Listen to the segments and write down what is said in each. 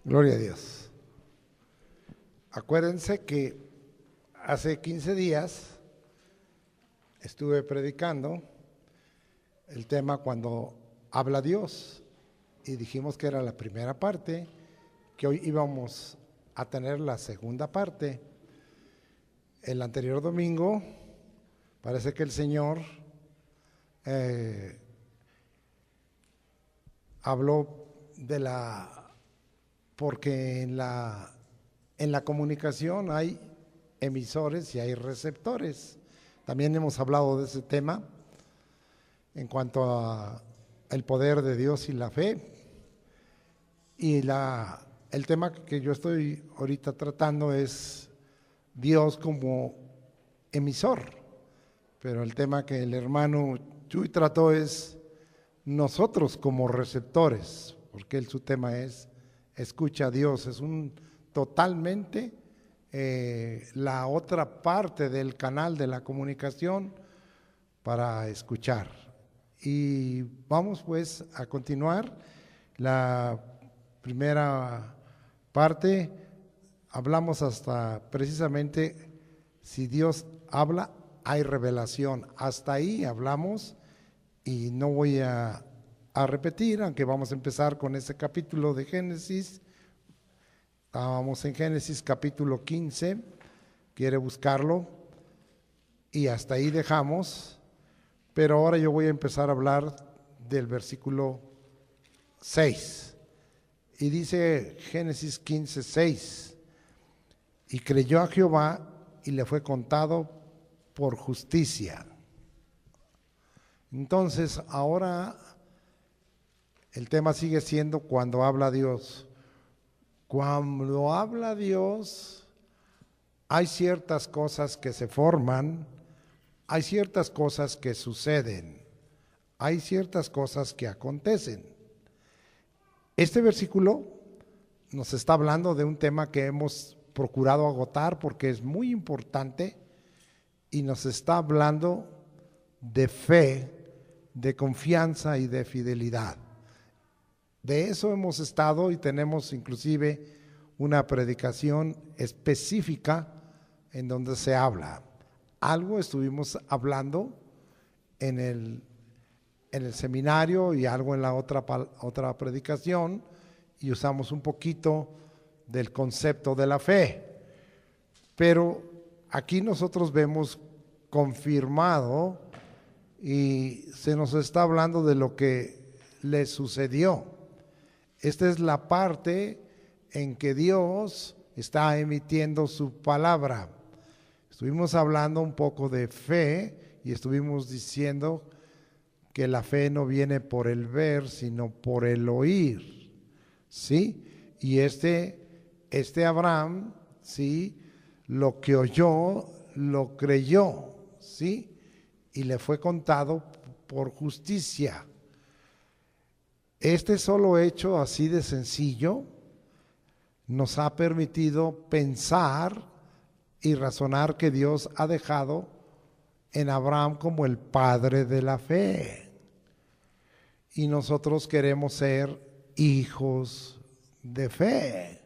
Gloria a Dios. Acuérdense que hace 15 días estuve predicando el tema cuando habla Dios y dijimos que era la primera parte, que hoy íbamos a tener la segunda parte. El anterior domingo parece que el Señor habló de porque en la comunicación hay emisores y hay receptores. También hemos hablado de ese tema en cuanto a el poder de Dios y la fe. Y el tema que yo estoy ahorita tratando es Dios como emisor. Pero el tema que el hermano Chuy trató es nosotros como receptores, porque su tema es escucha a Dios. Es totalmente la otra parte del canal de la comunicación para escuchar. Y vamos pues a continuar. La primera parte hablamos hasta precisamente si Dios habla, hay revelación. Hasta ahí hablamos y no voy a repetir, aunque vamos a empezar con ese capítulo de Génesis. Estábamos en Génesis capítulo 15, quiere buscarlo, y hasta ahí dejamos, pero ahora yo voy a empezar a hablar del versículo 6, y dice Génesis 15, 6, y creyó a Jehová y le fue contado por justicia. Entonces ahora el tema sigue siendo cuando habla Dios. Cuando habla Dios, hay ciertas cosas que se forman, hay ciertas cosas que suceden, hay ciertas cosas que acontecen. Este versículo nos está hablando de un tema que hemos procurado agotar porque es muy importante y nos está hablando de fe, de confianza y de fidelidad. De eso hemos estado y tenemos inclusive una predicación específica en donde se habla. Algo estuvimos hablando en el seminario y algo en la otra predicación, y usamos un poquito del concepto de la fe. Pero aquí nosotros vemos confirmado y se nos está hablando de lo que le sucedió. Esta es la parte en que Dios está emitiendo su palabra. Estuvimos hablando un poco de fe y estuvimos diciendo que la fe no viene por el ver, sino por el oír, ¿sí? Y este Abraham, ¿sí? Lo que oyó, lo creyó, ¿sí? Y le fue contado por justicia. Este solo hecho así de sencillo nos ha permitido pensar y razonar que Dios ha dejado en Abraham como el padre de la fe. Y nosotros queremos ser hijos de fe.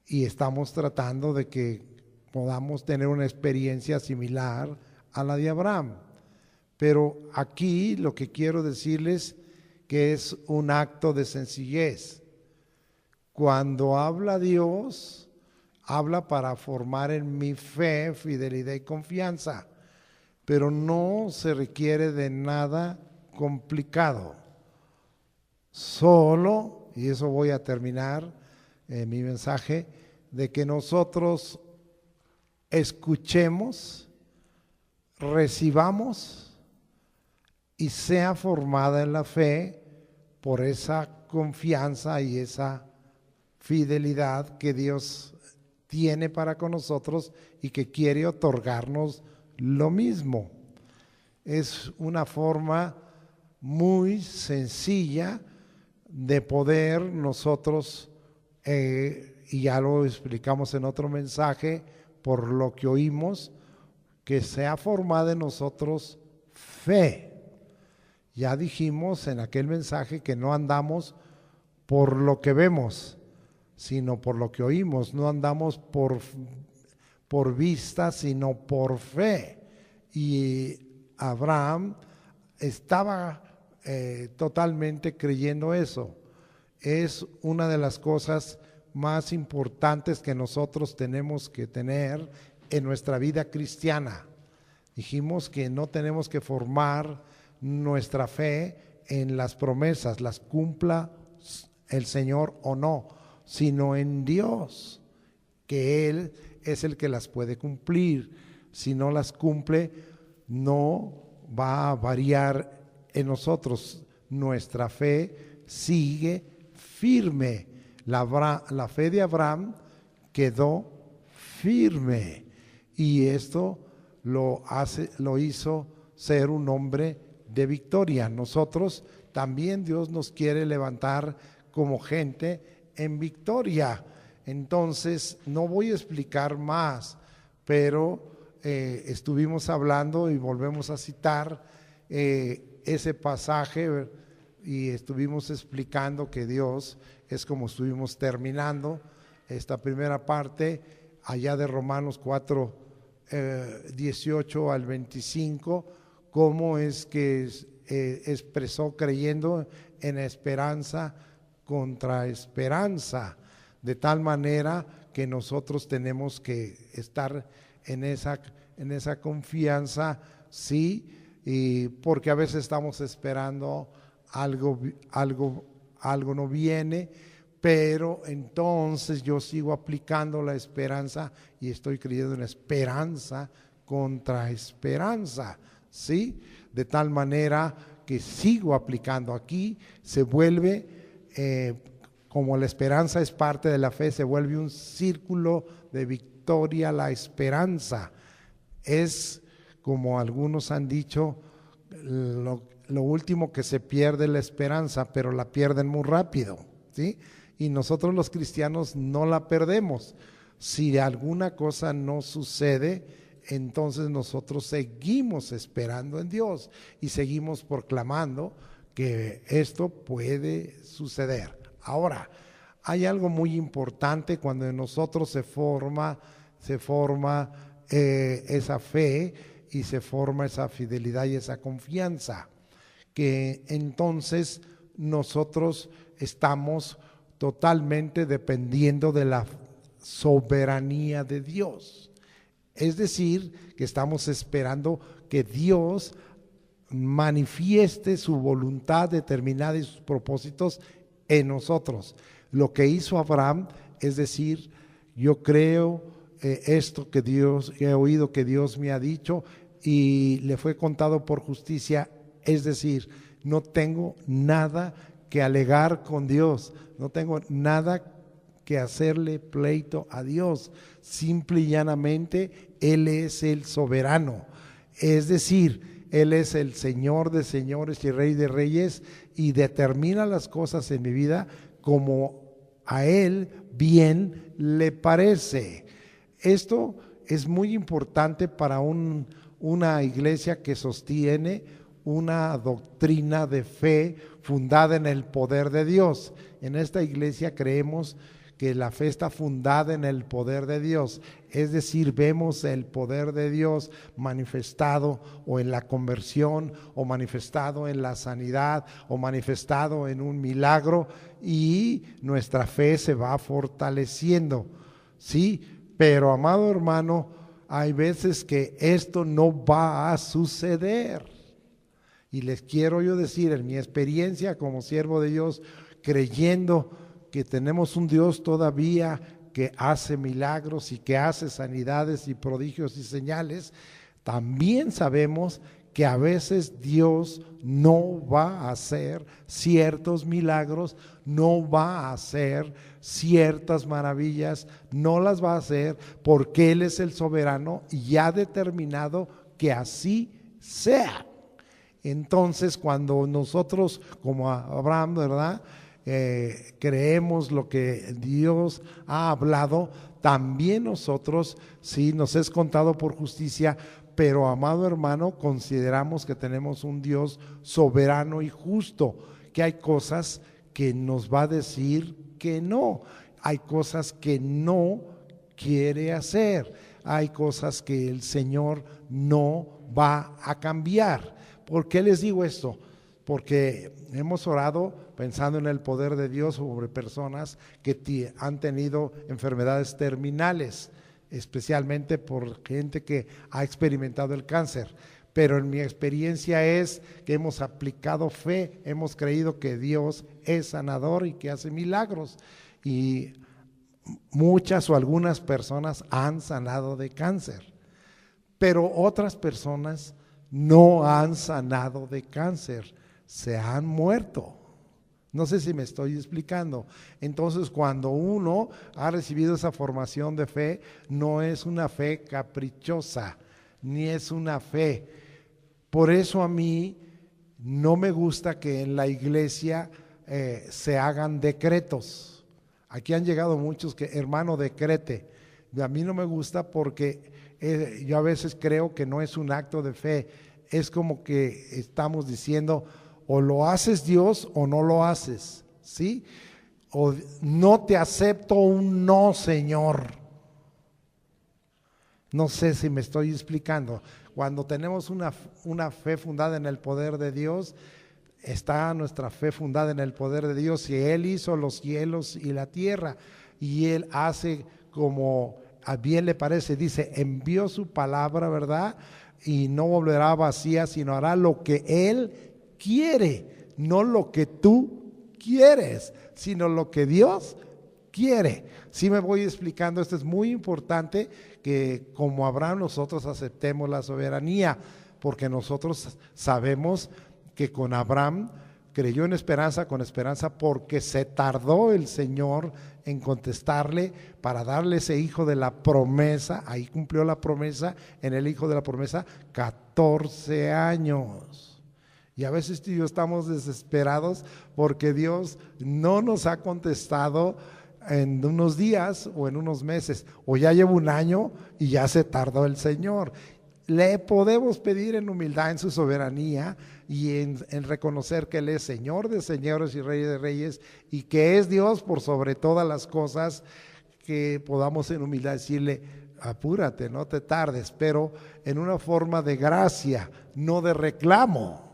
Y estamos tratando de que podamos tener una experiencia similar a la de Abraham. Pero aquí lo que quiero decirles que es un acto de sencillez. Cuando habla Dios, habla para formar en mi fe, fidelidad y confianza, pero no se requiere de nada complicado. Solo, y eso voy a terminar mi mensaje, de que nosotros escuchemos, recibamos y sea formada en la fe por esa confianza y esa fidelidad que Dios tiene para con nosotros y que quiere otorgarnos lo mismo. Es una forma muy sencilla de poder nosotros, y ya lo explicamos en otro mensaje, por lo que oímos, que sea formada en nosotros fe. Ya dijimos en aquel mensaje que no andamos por lo que vemos, sino por lo que oímos. No andamos por vista, sino por fe. Y Abraham estaba totalmente creyendo eso. Es una de las cosas más importantes que nosotros tenemos que tener en nuestra vida cristiana. Dijimos que no tenemos que formar nuestra fe en las promesas, las cumpla el Señor o no, sino en Dios, que Él es el que las puede cumplir. Si no las cumple, no va a variar en nosotros. Nuestra fe sigue firme. La fe de Abraham quedó firme, y esto lo hizo ser un hombre de victoria. Nosotros también, Dios nos quiere levantar como gente en victoria. Entonces no voy a explicar más, pero estuvimos hablando y volvemos a citar ese pasaje, y estuvimos explicando que Dios es como estuvimos terminando esta primera parte allá de Romanos 4, 18 al 25, cómo es que expresó creyendo en esperanza contra esperanza, de tal manera que nosotros tenemos que estar en esa confianza, sí, y porque a veces estamos esperando algo no viene, pero entonces yo sigo aplicando la esperanza y estoy creyendo en esperanza contra esperanza, ¿sí? De tal manera que sigo aplicando. Aquí se vuelve, como la esperanza es parte de la fe, se vuelve un círculo de victoria. La esperanza es, como algunos han dicho, lo último que se pierde es la esperanza, pero la pierden muy rápido, ¿sí? Y nosotros los cristianos no la perdemos. Si alguna cosa no sucede, entonces nosotros seguimos esperando en Dios y seguimos proclamando que esto puede suceder. Ahora, hay algo muy importante cuando en nosotros se forma esa fe y se forma esa fidelidad y esa confianza, que entonces nosotros estamos totalmente dependiendo de la soberanía de Dios. Es decir, que estamos esperando que Dios manifieste su voluntad determinada y sus propósitos en nosotros. Lo que hizo Abraham es decir, yo creo esto que he oído que Dios me ha dicho, y le fue contado por justicia. Es decir, no tengo nada que alegar con Dios, no tengo nada que hacerle pleito a Dios. Simple y llanamente, Él es el soberano. Es decir, Él es el Señor de señores y Rey de reyes, y determina las cosas en mi vida como a Él bien le parece. Esto es muy importante para una iglesia que sostiene una doctrina de fe fundada en el poder de Dios. En esta iglesia creemos que la fe está fundada en el poder de Dios, es decir, vemos el poder de Dios manifestado o en la conversión, o manifestado en la sanidad, o manifestado en un milagro, y nuestra fe se va fortaleciendo, ¿sí? Pero, amado hermano, hay veces que esto no va a suceder. Y les quiero yo decir, en mi experiencia como siervo de Dios, creyendo que tenemos un Dios todavía que hace milagros y que hace sanidades y prodigios y señales, también sabemos que a veces Dios no va a hacer ciertos milagros, no va a hacer ciertas maravillas, no las va a hacer porque Él es el soberano y ha determinado que así sea. Entonces, cuando nosotros, como Abraham, ¿verdad?, creemos lo que Dios ha hablado, también nosotros, sí, nos es contado por justicia, pero, amado hermano, consideramos que tenemos un Dios soberano y justo, que hay cosas que nos va a decir que no. hay cosas que no quiere hacer, hay cosas que el Señor no va a cambiar. ¿Por qué les digo esto? Porque hemos orado pensando en el poder de Dios sobre personas que han tenido enfermedades terminales, especialmente por gente que ha experimentado el cáncer. Pero en mi experiencia es que hemos aplicado fe, hemos creído que Dios es sanador y que hace milagros. Y muchas o algunas personas han sanado de cáncer, pero otras personas no han sanado de cáncer, se han muerto. No sé si me estoy explicando. Entonces, cuando uno ha recibido esa formación de fe, no es una fe caprichosa, ni es una fe. Por eso a mí no me gusta que en la iglesia se hagan decretos. Aquí han llegado muchos que, hermano, decrete. A mí no me gusta porque yo a veces creo que no es un acto de fe. Es como que estamos diciendo, o lo haces Dios o no lo haces, ¿sí? O no te acepto un no, Señor. No sé si me estoy explicando. Cuando tenemos una fe fundada en el poder de Dios, está nuestra fe fundada en el poder de Dios. Si Él hizo los cielos y la tierra, y Él hace como a bien le parece, dice, envió su palabra, ¿verdad? Y no volverá vacía, sino hará lo que Él quiere, no lo que tú quieres, sino lo que Dios quiere. Si me voy explicando, esto es muy importante, que como Abraham nosotros aceptemos la soberanía, porque nosotros sabemos que con Abraham creyó en esperanza, con esperanza, porque se tardó el Señor en contestarle para darle ese hijo de la promesa. Ahí cumplió la promesa, en el hijo de la promesa, 14 años. Y a veces tú y yo estamos desesperados porque Dios no nos ha contestado en unos días o en unos meses, o ya lleva un año y ya se tardó el Señor. Le podemos pedir en humildad, en su soberanía y en reconocer que Él es Señor de señores y Rey de reyes, y que es Dios por sobre todas las cosas, que podamos en humildad decirle, apúrate, no te tardes, pero en una forma de gracia, no de reclamo,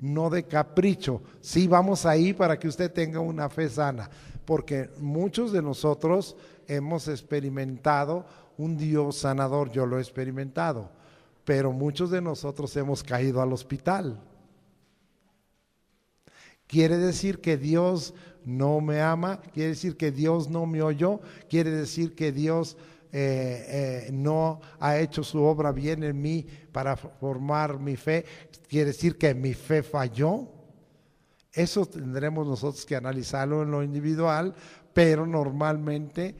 no de capricho. Sí, vamos ahí para que usted tenga una fe sana, porque muchos de nosotros hemos experimentado un Dios sanador. Yo lo he experimentado, pero muchos de nosotros hemos caído al hospital. ¿Quiere decir que Dios no me ama? ¿Quiere decir que Dios no me oyó? ¿Quiere decir que Dios no ha hecho su obra bien en mí para formar mi fe? ¿Quiere decir que mi fe falló? Eso tendremos nosotros que analizarlo en lo individual, pero normalmente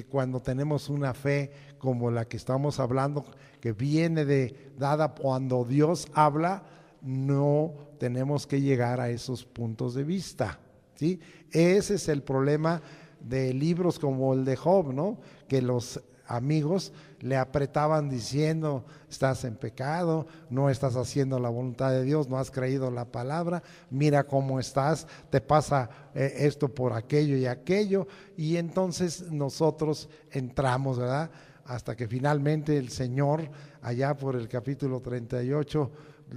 cuando tenemos una fe como la que estamos hablando, que viene dada cuando Dios habla, no tenemos que llegar a esos puntos de vista, ¿sí? Ese es el problema de libros como el de Job, ¿no? Que los amigos le apretaban diciendo, estás en pecado, no estás haciendo la voluntad de Dios, no has creído la palabra, mira cómo estás, te pasa esto por aquello y aquello, y entonces nosotros entramos, ¿verdad? Hasta que finalmente el Señor, allá por el capítulo 38,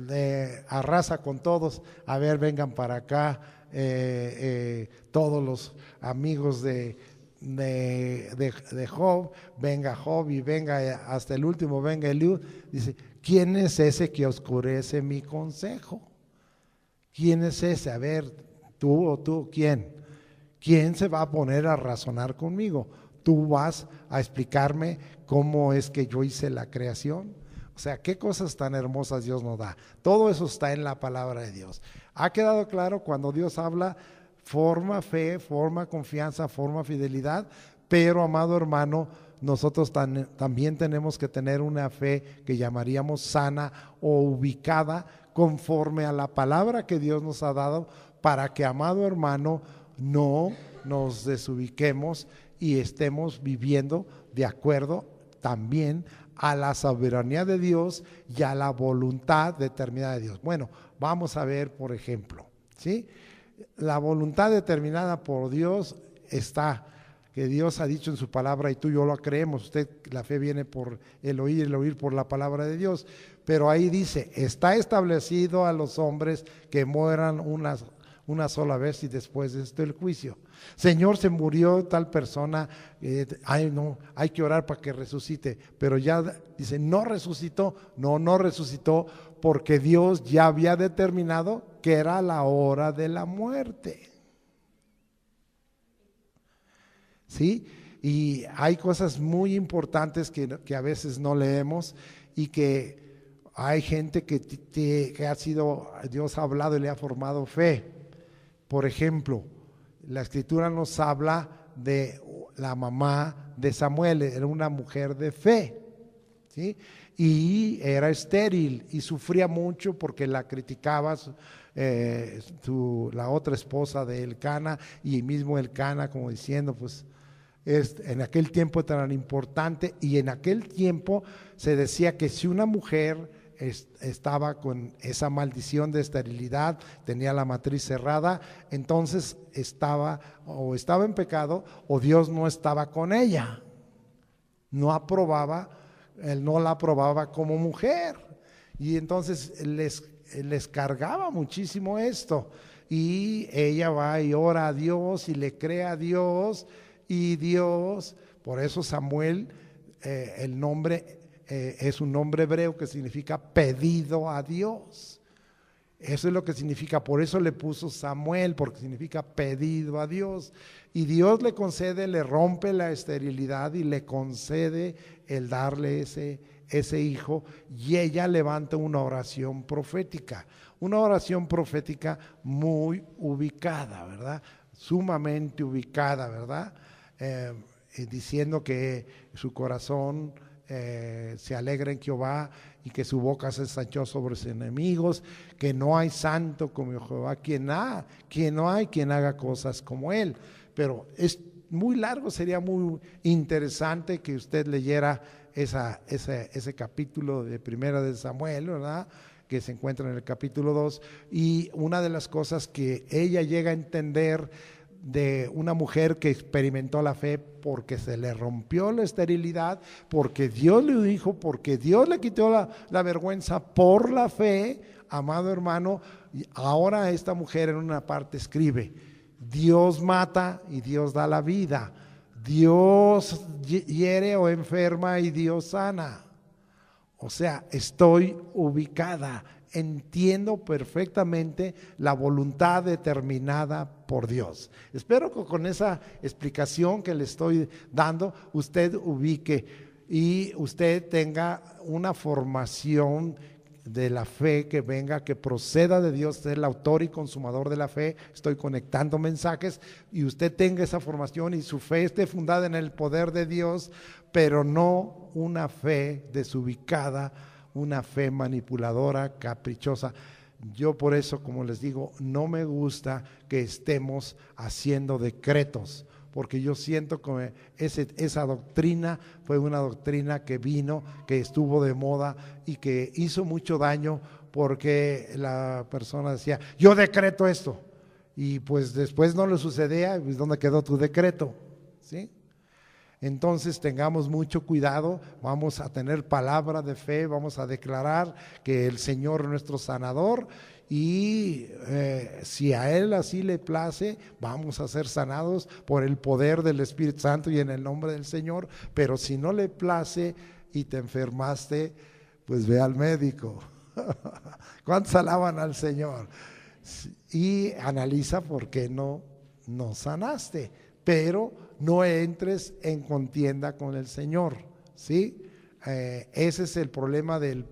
le arrasa con todos. A ver, vengan para acá todos los amigos de Job, venga Job y venga hasta el último, venga Eliud. Dice, ¿quién es ese que oscurece mi consejo? ¿Quién es ese? A ver, tú o tú, ¿quién? ¿Quién se va a poner a razonar conmigo? ¿Tú vas a explicarme cómo es que yo hice la creación? O sea, qué cosas tan hermosas Dios nos da. Todo eso está en la palabra de Dios. ¿Ha quedado claro? Cuando Dios habla, forma fe, forma confianza, forma fidelidad, pero amado hermano, nosotros también tenemos que tener una fe que llamaríamos sana o ubicada conforme a la palabra que Dios nos ha dado, para que, amado hermano, no nos desubiquemos y estemos viviendo de acuerdo también a la soberanía de Dios y a la voluntad determinada de Dios. Bueno, vamos a ver, por ejemplo, ¿sí? La voluntad determinada por Dios está que Dios ha dicho en su palabra y tú y yo lo creemos. La fe viene por el oír por la palabra de Dios. Pero ahí dice, está establecido a los hombres que mueran una sola vez y después de esto el juicio. Señor, se murió tal persona, no, hay que orar para que resucite, pero ya dice, no resucitó, no resucitó porque Dios ya había determinado que era la hora de la muerte. ¿Sí? Y hay cosas muy importantes que a veces no leemos y que hay gente que ha sido, Dios ha hablado y le ha formado fe. Por ejemplo, la Escritura nos habla de la mamá de Samuel, era una mujer de fe, ¿sí? Y era estéril y sufría mucho porque la criticaba la otra esposa de Elcana y mismo Elcana, como diciendo, pues en aquel tiempo tan importante, y en aquel tiempo se decía que si una mujer estaba con esa maldición de esterilidad, tenía la matriz cerrada, entonces estaba en pecado o Dios no estaba con ella, él no la aprobaba como mujer, y entonces les cargaba muchísimo esto, y ella va y ora a Dios y le cree a Dios, y Dios, por eso Samuel, el nombre es un nombre hebreo que significa pedido a Dios. Eso es lo que significa, por eso le puso Samuel, porque significa pedido a Dios. Y Dios le concede, le rompe la esterilidad y le concede el darle ese hijo, y ella levanta una oración profética muy ubicada, ¿verdad? Sumamente ubicada, ¿verdad? Diciendo que su corazón se alegra en Jehová y que su boca se ensanchó sobre sus enemigos, que no hay santo como Jehová, quien no hay quien haga cosas como él. Pero es muy largo, sería muy interesante que usted leyera ese capítulo de Primera de Samuel, ¿verdad?, que se encuentra en el capítulo 2, y una de las cosas que ella llega a entender de una mujer que experimentó la fe porque se le rompió la esterilidad, porque Dios le dijo, porque Dios le quitó la vergüenza por la fe, amado hermano. Y ahora esta mujer en una parte escribe, Dios mata y Dios da la vida, Dios hiere o enferma y Dios sana. O sea, estoy ubicada, entiendo perfectamente la voluntad determinada por Dios. Espero que con esa explicación que le estoy dando, usted ubique y usted tenga una formación de la fe que venga, que proceda de Dios, es el autor y consumador de la fe. Estoy conectando mensajes y usted tenga esa formación y su fe esté fundada en el poder de Dios, pero no una fe desubicada, una fe manipuladora, caprichosa. Yo por eso, como les digo, no me gusta que estemos haciendo decretos, porque yo siento que esa doctrina fue una doctrina que vino, que estuvo de moda y que hizo mucho daño, porque la persona decía, yo decreto esto, y pues después no le sucedía, pues ¿dónde quedó tu decreto? ¿Sí? Entonces tengamos mucho cuidado, vamos a tener palabra de fe, vamos a declarar que el Señor es nuestro sanador, y si a Él así le place, vamos a ser sanados por el poder del Espíritu Santo y en el nombre del Señor. Pero si no le place y te enfermaste, pues ve al médico. ¿Cuántos alaban al Señor? Y analiza por qué no sanaste, pero no entres en contienda con el Señor, ¿sí? Ese es el problema del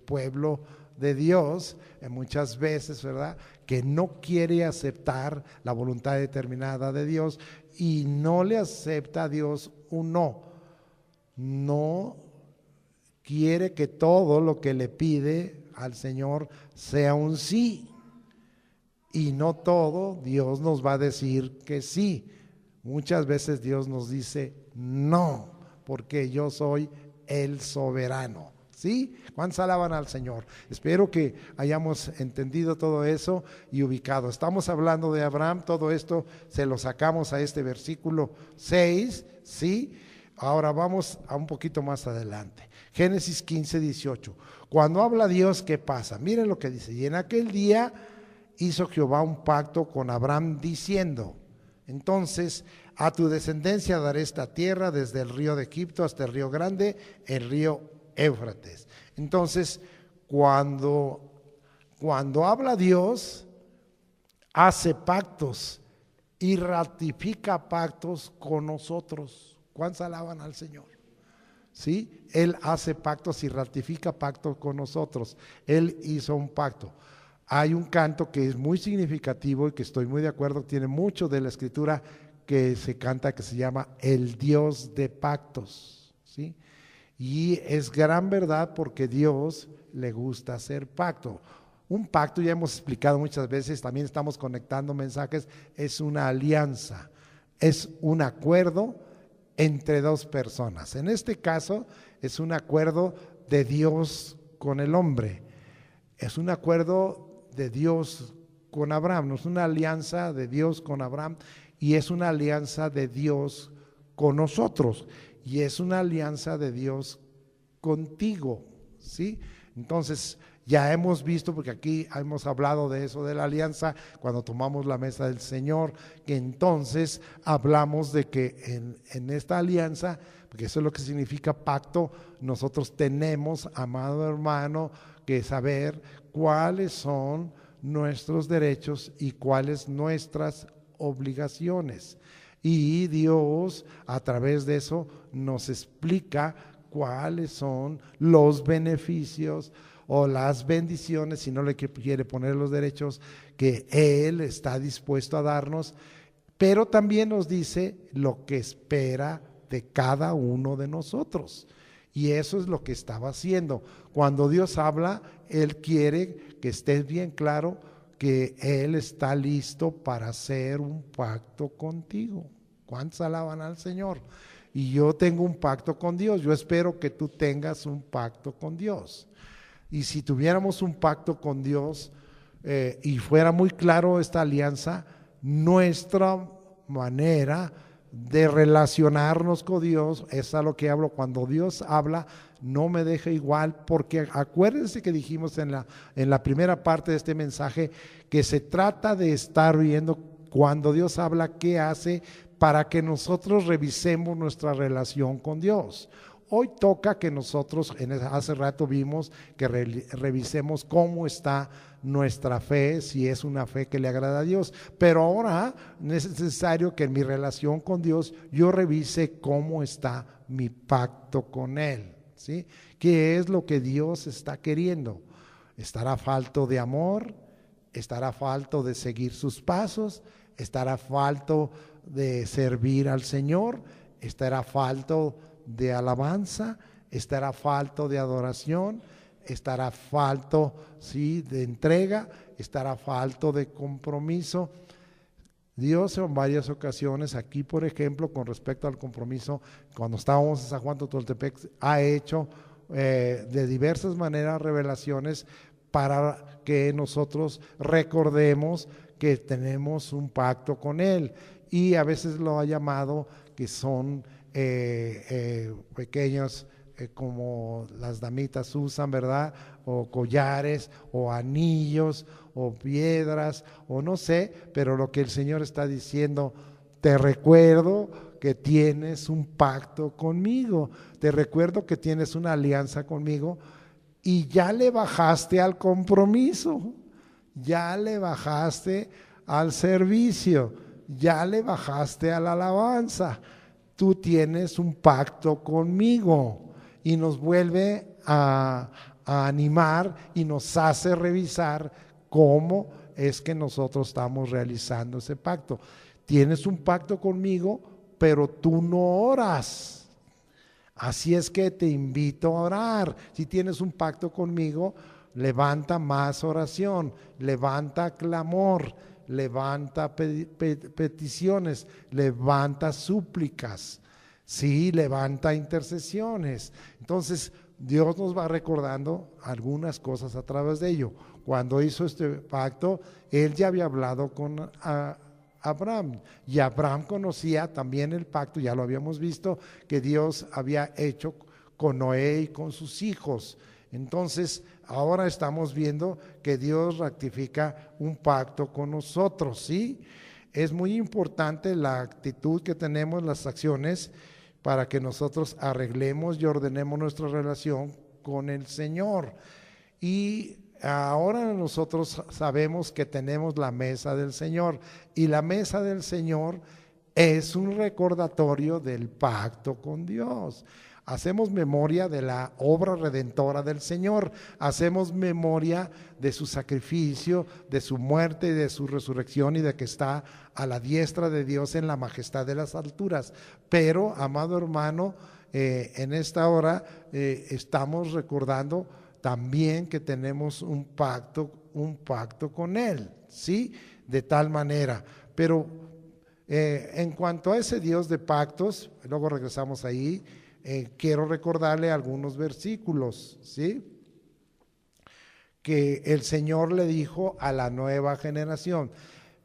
pueblo de Dios, muchas veces, ¿verdad?, que no quiere aceptar la voluntad determinada de Dios y no le acepta a Dios un no quiere que todo lo que le pide al Señor sea un sí, y no todo Dios nos va a decir que sí. Muchas veces Dios nos dice no, porque yo soy el soberano, ¿Sí? ¿Cuántos alaban al Señor? Espero que hayamos entendido todo eso y ubicado. Estamos hablando de Abraham, todo esto se lo sacamos a este versículo 6, ¿sí? Ahora vamos a un poquito más adelante. Génesis 15, 18. Cuando habla Dios, ¿qué pasa? Miren lo que dice. Y en aquel día hizo Jehová un pacto con Abraham diciendo, entonces a tu descendencia daré esta tierra desde el río de Egipto hasta el río grande, el río Éufrates. Entonces, cuando habla Dios, hace pactos y ratifica pactos con nosotros. ¿Cuántos alaban al Señor? ¿Sí? Él hace pactos y ratifica pactos con nosotros. Él hizo un pacto. Hay un canto que es muy significativo y que estoy muy de acuerdo, tiene mucho de la escritura que se canta, que se llama El Dios de pactos, ¿sí? Y es gran verdad porque Dios le gusta hacer pacto. Un pacto, ya hemos explicado muchas veces, también estamos conectando mensajes, es una alianza, es un acuerdo entre dos personas. En este caso es un acuerdo de Dios con el hombre, es un acuerdo de Dios con Abraham, no es una alianza de Dios con Abraham y es una alianza de Dios con nosotros y es una alianza de Dios contigo, ¿sí? Entonces ya hemos visto, porque aquí hemos hablado de eso de la alianza cuando tomamos la mesa del Señor, que entonces hablamos de que en esta alianza, porque eso es lo que significa pacto, nosotros tenemos, amado hermano, que saber cuáles son nuestros derechos y cuáles nuestras obligaciones. Y Dios a través de eso nos explica cuáles son los beneficios o las bendiciones, si no le quiere poner los derechos, que Él está dispuesto a darnos, pero también nos dice lo que espera de cada uno de nosotros. Y eso es lo que estaba haciendo. Cuando Dios habla, Él quiere que estés bien claro que Él está listo para hacer un pacto contigo. ¿Cuántos alaban al Señor? Y yo tengo un pacto con Dios. Yo espero que tú tengas un pacto con Dios. Y si tuviéramos un pacto con Dios y fuera muy claro esta alianza, nuestra manera de relacionarnos con Dios, es a lo que hablo. Cuando Dios habla, no me deja igual, porque acuérdense que dijimos en la primera parte de este mensaje que se trata de estar viendo cuando Dios habla qué hace para que nosotros revisemos nuestra relación con Dios. Hoy toca que nosotros, hace rato vimos que revisemos cómo está nuestra fe, si es una fe que le agrada a Dios, pero ahora es necesario que en mi relación con Dios yo revise cómo está mi pacto con Él, ¿sí? ¿Qué es lo que Dios está queriendo? ¿Estará falto de amor? ¿Estará falto de seguir sus pasos? ¿Estará falto de servir al Señor? ¿Estará falto de alabanza? ¿Estará falto de adoración? ¿Estará falto, sí, de entrega? ¿Estará falto de compromiso? Dios en varias ocasiones, aquí por ejemplo, con respecto al compromiso, cuando estábamos en San Juan Totoltepec, ha hecho de diversas maneras revelaciones para que nosotros recordemos que tenemos un pacto con Él, y a veces lo ha llamado que son pequeños, como las damitas usan, ¿verdad? O collares, o anillos, o piedras, o no sé, pero lo que el Señor está diciendo, te recuerdo que tienes un pacto conmigo, te recuerdo que tienes una alianza conmigo, y ya le bajaste al compromiso, ya le bajaste al servicio, ya le bajaste a la alabanza. Tú tienes un pacto conmigo, y nos vuelve a animar y nos hace revisar cómo es que nosotros estamos realizando ese pacto. Tienes un pacto conmigo, pero tú no oras. Así es que te invito a orar. Si tienes un pacto conmigo, levanta más oración, levanta clamor, levanta peticiones, levanta súplicas, sí, levanta intercesiones. Entonces, Dios nos va recordando algunas cosas a través de ello. Cuando hizo este pacto, Él ya había hablado con Abraham, y Abraham conocía también el pacto, ya lo habíamos visto, que Dios había hecho con Noé y con sus hijos. Entonces, ahora estamos viendo que Dios ratifica un pacto con nosotros, ¿sí? Es muy importante la actitud que tenemos, las acciones, para que nosotros arreglemos y ordenemos nuestra relación con el Señor. Y ahora nosotros sabemos que tenemos la mesa del Señor, y la mesa del Señor es un recordatorio del pacto con Dios. Hacemos memoria de la obra redentora del Señor, hacemos memoria de su sacrificio, de su muerte y de su resurrección, y de que está a la diestra de Dios en la majestad de las alturas. Pero, amado hermano, en esta hora estamos recordando también que tenemos un pacto con Él, ¿sí? De tal manera. Pero en cuanto a ese Dios de pactos, luego regresamos ahí. Quiero recordarle algunos versículos, ¿sí? Que el Señor le dijo a la nueva generación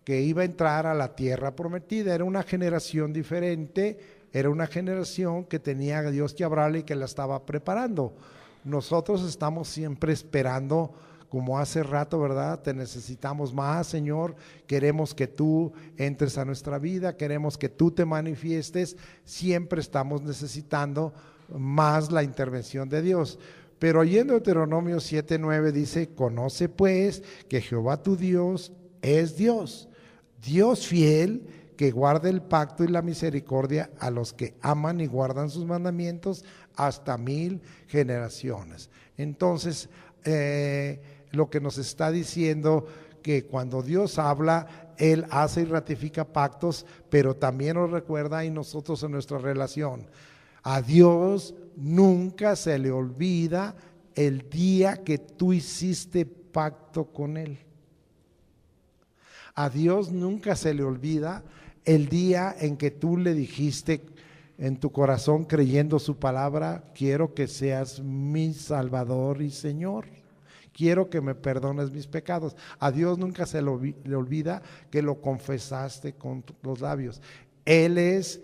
que iba a entrar a la tierra prometida. Era una generación diferente, era una generación que tenía a Dios que hablarle y que la estaba preparando. Nosotros estamos siempre esperando, como hace rato, ¿verdad? Te necesitamos más, Señor. Queremos que tú entres a nuestra vida, queremos que tú te manifiestes. Siempre estamos necesitando más la intervención de Dios. Pero allí en Deuteronomio 7:9 dice: conoce pues que Jehová tu Dios es Dios, Dios fiel, que guarda el pacto y la misericordia a los que aman y guardan sus mandamientos hasta 1000 generaciones. Entonces, lo que nos está diciendo, que cuando Dios habla, Él hace y ratifica pactos, pero también nos recuerda, y nosotros en nuestra relación, a Dios nunca se le olvida el día que tú hiciste pacto con Él. A Dios nunca se le olvida el día en que tú le dijiste en tu corazón, creyendo su palabra: quiero que seas mi Salvador y Señor, quiero que me perdones mis pecados. A Dios nunca se le olvida que lo confesaste con los labios. Él es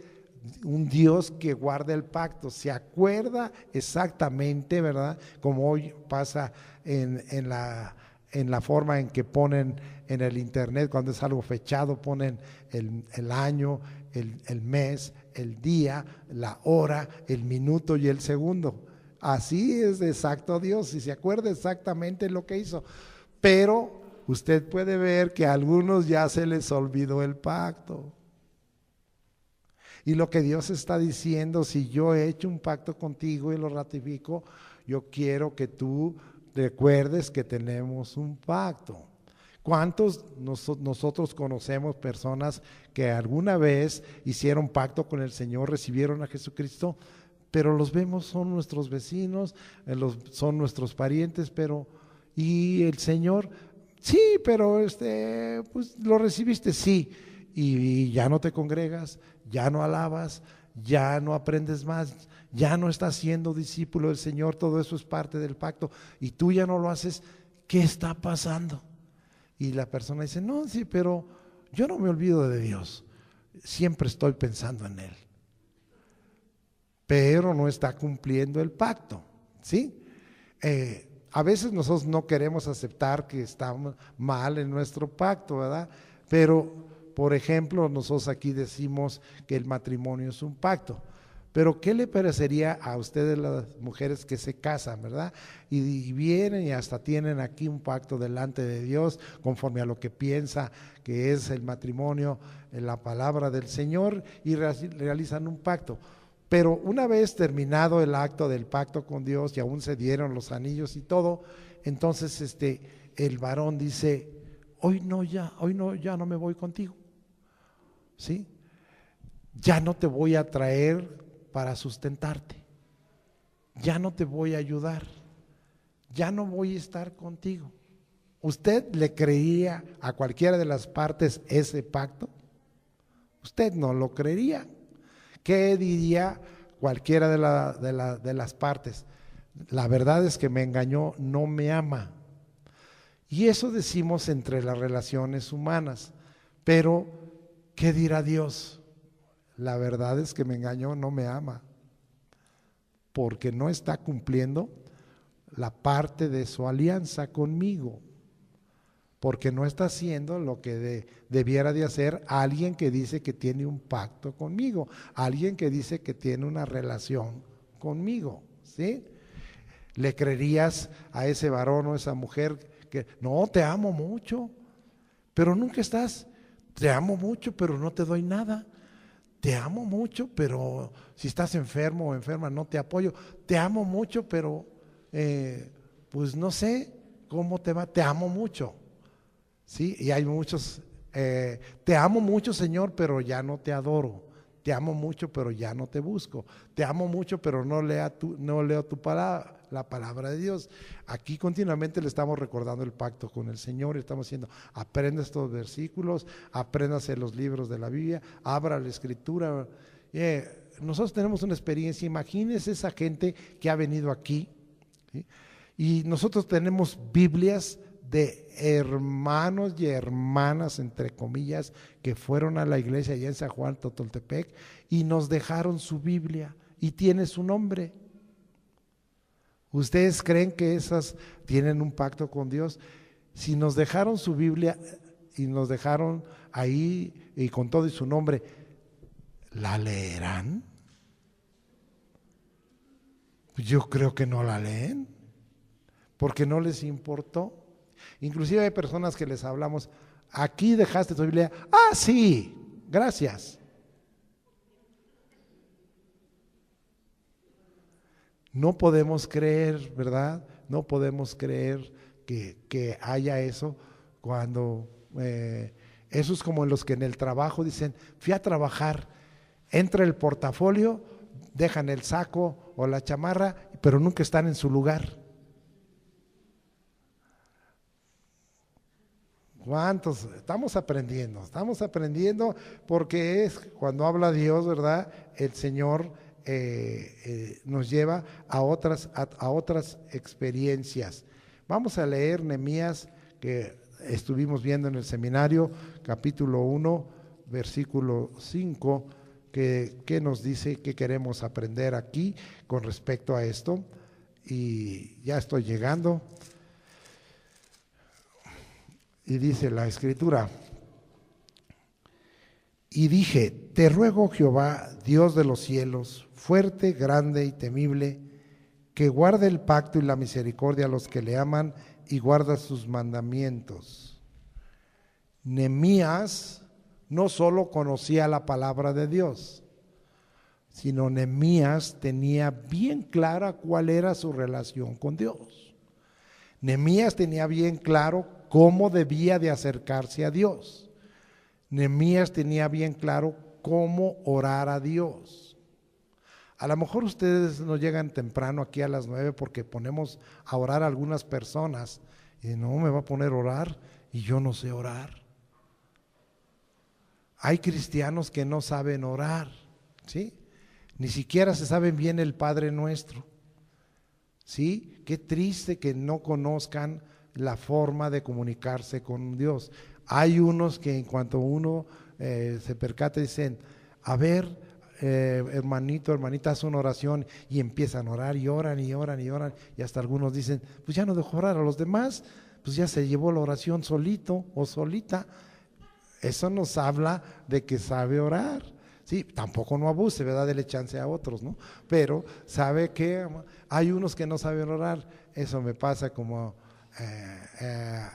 un Dios que guarda el pacto, se acuerda exactamente, ¿verdad? Como hoy pasa en la forma en que ponen en el internet, cuando es algo fechado, ponen el año, el mes, el día, la hora, el minuto y el segundo. Así es exacto Dios, y se acuerda exactamente lo que hizo. Pero usted puede ver que a algunos ya se les olvidó el pacto. Y lo que Dios está diciendo: si yo he hecho un pacto contigo y lo ratifico, yo quiero que tú recuerdes que tenemos un pacto. ¿Cuántos nosotros conocemos personas que alguna vez hicieron pacto con el Señor, recibieron a Jesucristo, pero los vemos, son nuestros vecinos, son nuestros parientes, pero y el Señor, sí, pero pues lo recibiste, sí, y ya no te congregas, ya no alabas, ya no aprendes más, ya no estás siendo discípulo del Señor? Todo eso es parte del pacto y tú ya no lo haces. ¿Qué está pasando? Y la persona dice: no, sí, pero yo no me olvido de Dios, siempre estoy pensando en Él, pero no está cumpliendo el pacto, ¿sí? A veces nosotros no queremos aceptar que estamos mal en nuestro pacto, ¿verdad? Pero, por ejemplo, nosotros aquí decimos que el matrimonio es un pacto. Pero ¿qué le parecería a ustedes, las mujeres que se casan, verdad? Y vienen y hasta tienen aquí un pacto delante de Dios, conforme a lo que piensa que es el matrimonio, en la palabra del Señor, y realizan un pacto. Pero una vez terminado el acto del pacto con Dios, y aún se dieron los anillos y todo, entonces el varón dice: hoy ya no me voy contigo, ¿sí? Ya no te voy a traer para sustentarte, ya no te voy a ayudar, ya no voy a estar contigo. ¿Usted le creería a cualquiera de las partes ese pacto? Usted no lo creería. ¿Qué diría cualquiera de las partes? La verdad es que me engañó, no me ama. Y eso decimos entre las relaciones humanas. Pero, ¿qué dirá Dios? La verdad es que me engañó, no me ama. Porque no está cumpliendo la parte de su alianza conmigo. Porque no está haciendo lo que debiera de hacer alguien que dice que tiene un pacto conmigo, alguien que dice que tiene una relación conmigo, ¿sí? ¿Le creerías a ese varón o a esa mujer que no, te amo mucho, pero nunca estás? Te amo mucho, pero no te doy nada. Te amo mucho, pero si estás enfermo o enferma no te apoyo. Te amo mucho, pero pues no sé cómo te va. Te amo mucho. Sí, y hay muchos, te amo mucho, Señor, pero ya no te adoro. Te amo mucho, pero ya no te busco. Te amo mucho, pero no leo tu palabra, la palabra de Dios. Aquí continuamente le estamos recordando el pacto con el Señor y estamos diciendo, aprenda estos versículos, apréndase los libros de la Biblia, abra la Escritura. Nosotros tenemos una experiencia, imagínense esa gente que ha venido aquí, ¿sí? Y nosotros tenemos Biblias de hermanos y hermanas, entre comillas, que fueron a la iglesia allá en San Juan Totoltepec y nos dejaron su Biblia y tiene su nombre. ¿Ustedes creen que esas tienen un pacto con Dios? Si nos dejaron su Biblia y nos dejaron ahí y con todo y su nombre, ¿la leerán? Yo creo que no la leen, porque no les importó. Inclusive hay personas que les hablamos, aquí dejaste tu Biblia, ah sí, gracias. No podemos creer, ¿verdad? No podemos creer que haya eso cuando eso es como los que en el trabajo dicen, fui a trabajar, entra el portafolio, dejan el saco o la chamarra, pero nunca están en su lugar. ¿Cuántos? Estamos aprendiendo porque es cuando habla Dios, ¿verdad? El Señor nos lleva a otras experiencias. Vamos a leer Nehemías, que estuvimos viendo en el seminario, capítulo 1, versículo 5, que nos dice que queremos aprender aquí con respecto a esto. Y ya estoy llegando. Y dice la Escritura, y dije, te ruego Jehová, Dios de los cielos, fuerte, grande y temible, que guarde el pacto y la misericordia a los que le aman y guarda sus mandamientos. Nehemías no solo conocía la palabra de Dios, sino Nehemías tenía bien clara cuál era su relación con Dios. Nehemías tenía bien claro cómo debía de acercarse a Dios. Nehemías tenía bien claro cómo orar a Dios. A lo mejor ustedes no llegan temprano aquí a las 9 porque ponemos a orar a algunas personas y no me va a poner a orar y yo no sé orar. Hay cristianos que no saben orar, ¿sí? Ni siquiera se saben bien el Padre Nuestro, ¿sí? Qué triste que no conozcan la forma de comunicarse con Dios. Hay unos que en cuanto uno se percata dicen, a ver, hermanito, hermanita, haz una oración, y empiezan a orar y oran y oran y oran, y hasta algunos dicen, pues ya no dejo orar a los demás, pues ya se llevó la oración solito o solita. Eso nos habla de que sabe orar. Sí, tampoco no abuse, ¿verdad? Dele chance a otros, ¿no? Pero sabe que hay unos que no saben orar. Eso me pasa como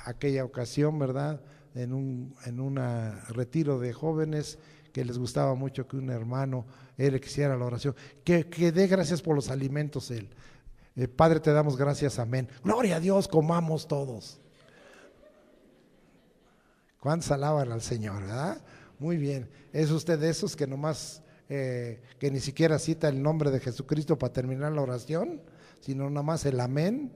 aquella ocasión, ¿verdad? En un retiro de jóvenes que les gustaba mucho que un hermano, él quisiera la oración, que dé gracias por los alimentos él. Padre, te damos gracias, amén. Gloria a Dios, comamos todos. ¿Cuántos alaban al Señor, verdad? Muy bien. ¿Es usted de esos que nomás, que ni siquiera cita el nombre de Jesucristo para terminar la oración, sino nomás el amén?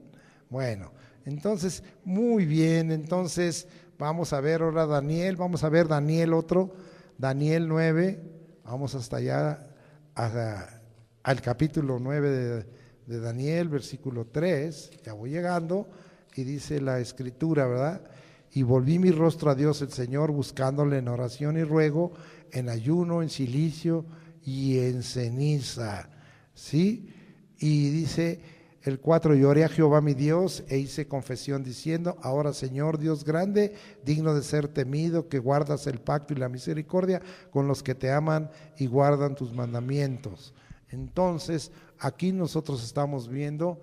Bueno, entonces, muy bien. Entonces, vamos a ver ahora Daniel, vamos a ver Daniel otro, Daniel 9, vamos hasta allá, al capítulo 9 de Daniel, versículo 3, ya voy llegando, y dice la escritura, ¿verdad? Y volví mi rostro a Dios el Señor, buscándole en oración y ruego, en ayuno, en silicio y en ceniza, ¿sí? Y dice el 4, y oré a Jehová mi Dios e hice confesión diciendo, ahora Señor Dios grande, digno de ser temido, que guardas el pacto y la misericordia con los que te aman y guardan tus mandamientos. Entonces, aquí nosotros estamos viendo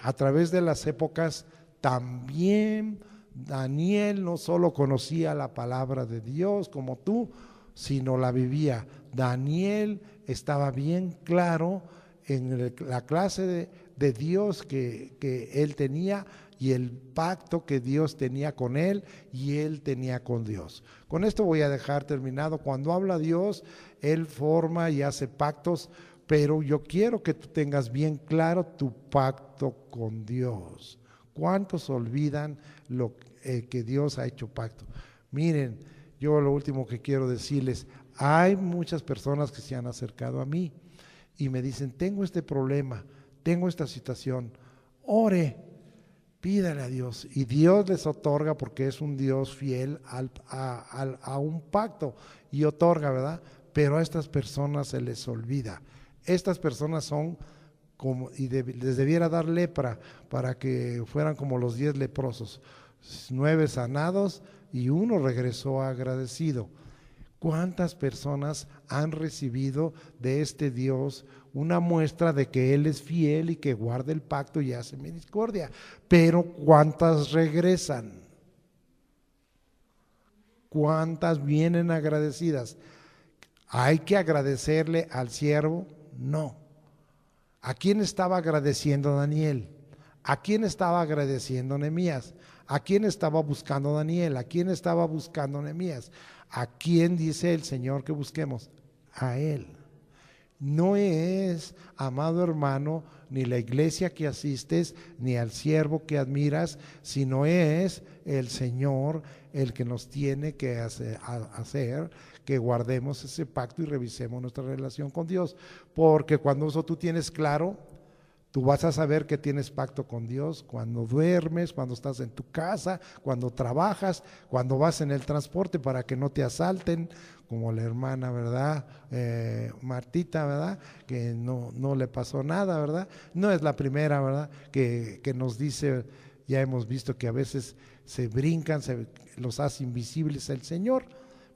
a través de las épocas, también Daniel no solo conocía la palabra de Dios como tú, sino la vivía. Daniel estaba bien claro en la clase de Dios que él tenía y el pacto que Dios tenía con él y él tenía con Dios. Con esto voy a dejar terminado. Cuando habla Dios, él forma y hace pactos, pero yo quiero que tú tengas bien claro tu pacto con Dios. ¿Cuántos olvidan lo que Dios ha hecho pacto? Miren, yo lo último que quiero decirles, hay muchas personas que se han acercado a mí y me dicen, tengo este problema, tengo esta situación, ore, pídale a Dios, y Dios les otorga porque es un Dios fiel a un pacto y otorga, ¿verdad? Pero a estas personas se les olvida. Estas personas son como, les debiera dar lepra para que fueran como los 10 leprosos, 9 sanados y 1 regresó agradecido. ¿Cuántas personas han recibido de este Dios una muestra de que Él es fiel y que guarda el pacto y hace misericordia? Pero ¿cuántas regresan? ¿Cuántas vienen agradecidas? ¿Hay que agradecerle al siervo? No. ¿A quién estaba agradeciendo Daniel? ¿A quién estaba agradeciendo Nehemías? ¿A quién estaba buscando Daniel? ¿A quién estaba buscando Nehemías? ¿A quién dice el Señor que busquemos? A Él. No es, amado hermano, ni la iglesia que asistes, ni al siervo que admiras, sino es el Señor el que nos tiene que hacer que guardemos ese pacto y revisemos nuestra relación con Dios. Porque cuando eso tú tienes claro, tú vas a saber que tienes pacto con Dios cuando duermes, cuando estás en tu casa, cuando trabajas, cuando vas en el transporte para que no te asalten, como la hermana, ¿verdad? Martita, ¿verdad? Que no le pasó nada, ¿verdad? No es la primera, ¿verdad? Que nos dice, ya hemos visto que a veces se brincan, los hace invisibles el Señor,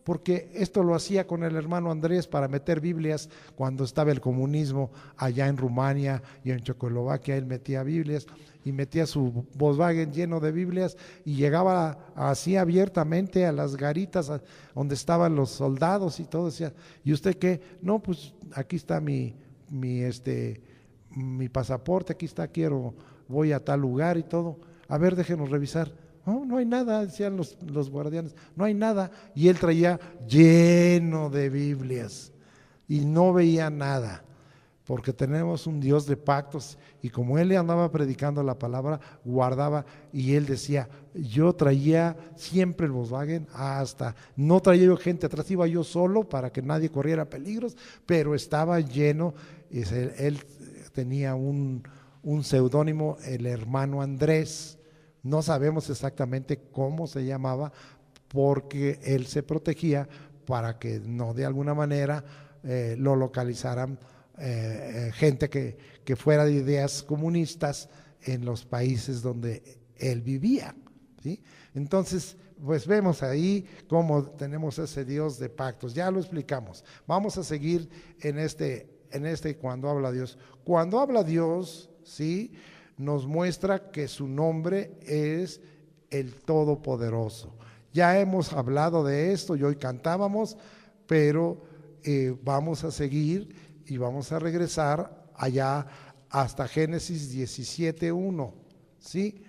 porque esto lo hacía con el hermano Andrés para meter Biblias cuando estaba el comunismo allá en Rumania y en Checoslovaquia. Él metía Biblias y metía su Volkswagen lleno de Biblias y llegaba así abiertamente a las garitas donde estaban los soldados y todo. Decía, ¿y usted qué? No, pues aquí está mi pasaporte, aquí está, voy a tal lugar y todo. A ver, déjenos revisar. No hay nada, decían los guardianes, no hay nada. Y él traía lleno de Biblias y no veía nada, porque tenemos un Dios de pactos y como él le andaba predicando la palabra, guardaba y él decía, yo traía siempre el Volkswagen no traía yo gente atrás, iba yo solo para que nadie corriera peligros, pero estaba lleno, él tenía un seudónimo, el hermano Andrés. No sabemos exactamente cómo se llamaba porque él se protegía para que no de alguna manera lo localizaran gente que fuera de ideas comunistas en los países donde él vivía, ¿sí? Entonces, pues vemos ahí cómo tenemos ese Dios de pactos. Ya lo explicamos. Vamos a seguir en este cuando habla Dios. Cuando habla Dios, ¿sí?, nos muestra que su nombre es el Todopoderoso. Ya hemos hablado de esto y hoy cantábamos, pero vamos a seguir y vamos a regresar allá hasta Génesis 17:1, ¿sí?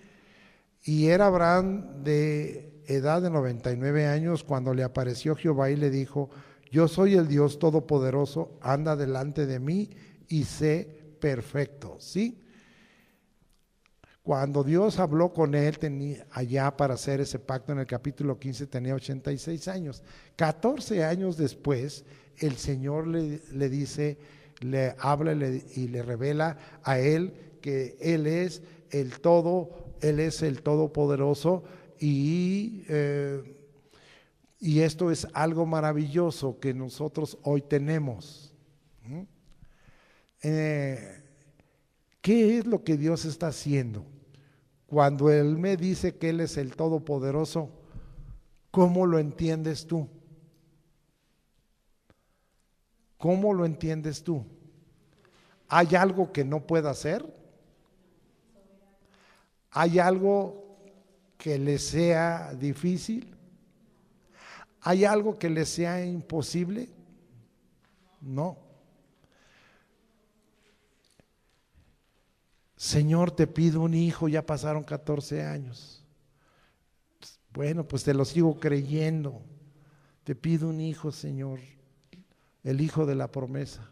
Y era Abraham de edad de 99 años cuando le apareció Jehová y le dijo, yo soy el Dios Todopoderoso, anda delante de mí y sé perfecto, ¿sí? Cuando Dios habló con él allá para hacer ese pacto en el capítulo 15 tenía 86 años. 14 años después el Señor le dice le habla y le revela a él que Él es el todo, Él es el Todopoderoso y esto es algo maravilloso que nosotros hoy tenemos. ¿Qué es lo que Dios está haciendo? Cuando Él me dice que Él es el Todopoderoso, ¿cómo lo entiendes tú? ¿Cómo lo entiendes tú? ¿Hay algo que no pueda hacer? ¿Hay algo que le sea difícil? ¿Hay algo que le sea imposible? No. Señor, te pido un hijo, ya pasaron 14 años. Bueno, pues te lo sigo creyendo. Te pido un hijo, Señor, el hijo de la promesa.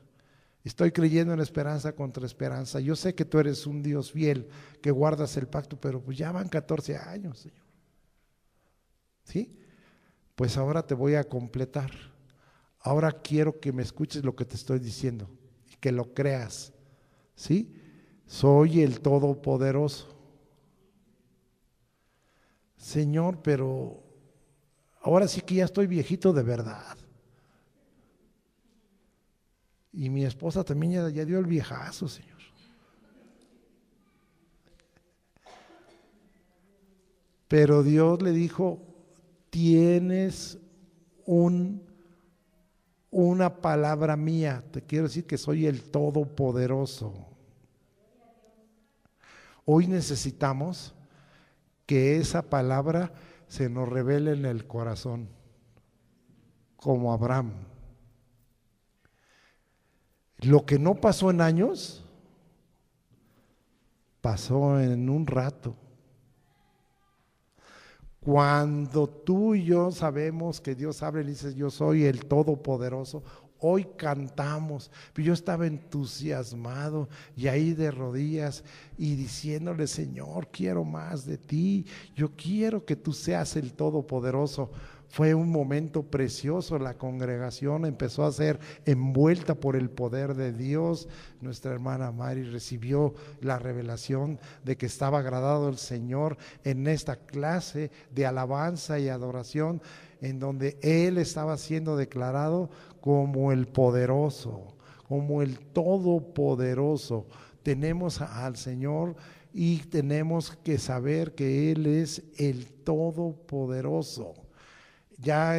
Estoy creyendo en esperanza contra esperanza. Yo sé que tú eres un Dios fiel, que guardas el pacto, pero pues ya van 14 años, Señor. ¿Sí? Pues ahora te voy a completar. Ahora quiero que me escuches lo que te estoy diciendo y que lo creas. ¿Sí? Soy el Todopoderoso. Señor, pero ahora sí que ya estoy viejito de verdad. Y mi esposa también ya dio el viejazo, Señor. Pero Dios le dijo, tienes una palabra mía. Te quiero decir que soy el Todopoderoso. Hoy necesitamos que esa palabra se nos revele en el corazón, como Abraham. Lo que no pasó en años, pasó en un rato. Cuando tú y yo sabemos que Dios habla y dices, yo soy el Todopoderoso, hoy cantamos, yo estaba entusiasmado y ahí de rodillas y diciéndole, Señor, quiero más de ti, yo quiero que tú seas el Todopoderoso. Fue un momento precioso, la congregación empezó a ser envuelta por el poder de Dios. Nuestra hermana Mari recibió la revelación de que estaba agradado el Señor en esta clase de alabanza y adoración, en donde Él estaba siendo declarado como el poderoso, como el todopoderoso. Tenemos al Señor y tenemos que saber que Él es el todopoderoso. Ya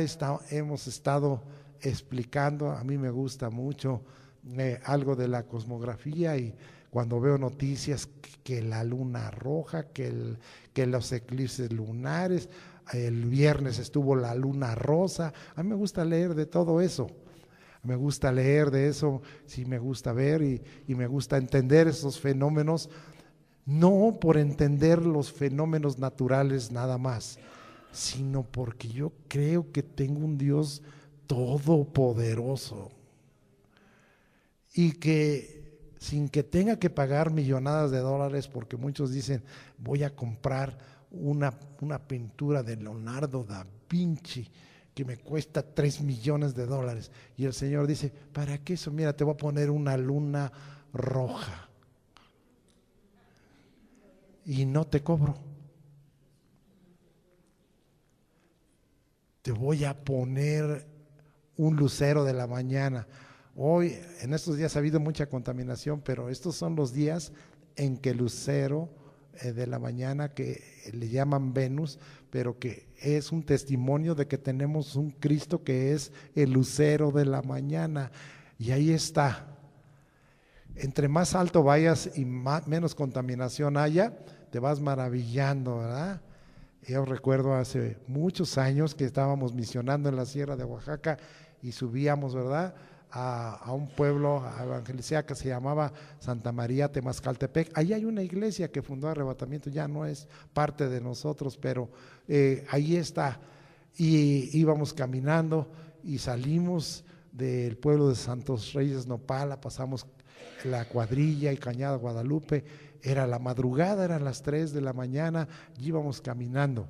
hemos estado explicando, a mí me gusta mucho algo de la cosmografía y cuando veo noticias que la luna roja, que los eclipses lunares, el viernes estuvo la luna rosa, a mí me gusta leer de todo eso. Me gusta leer de eso, sí me gusta ver y me gusta entender esos fenómenos, no por entender los fenómenos naturales nada más, sino porque yo creo que tengo un Dios todopoderoso y que sin que tenga que pagar millonadas de dólares, porque muchos dicen voy a comprar una pintura de Leonardo da Vinci que me cuesta 3 millones de dólares, y el Señor dice, ¿para qué eso? Mira, te voy a poner una luna roja y no te cobro. Te voy a poner un lucero de la mañana. Hoy, en estos días ha habido mucha contaminación, pero estos son los días en que el lucero de la mañana, que le llaman Venus, pero que es un testimonio de que tenemos un Cristo que es el lucero de la mañana, y ahí está. Entre más alto vayas y menos contaminación haya, te vas maravillando, ¿verdad? Yo recuerdo hace muchos años que estábamos misionando en la Sierra de Oaxaca y subíamos, ¿verdad?, a un pueblo a evangelizar que se llamaba Santa María Temascaltepec. Ahí hay una iglesia que fundó Arrebatamiento, ya no es parte de nosotros, pero ahí está. Y íbamos caminando y salimos del pueblo de Santos Reyes Nopala, pasamos la Cuadrilla y Cañada Guadalupe. Era la madrugada, eran las 3 de la mañana, y íbamos caminando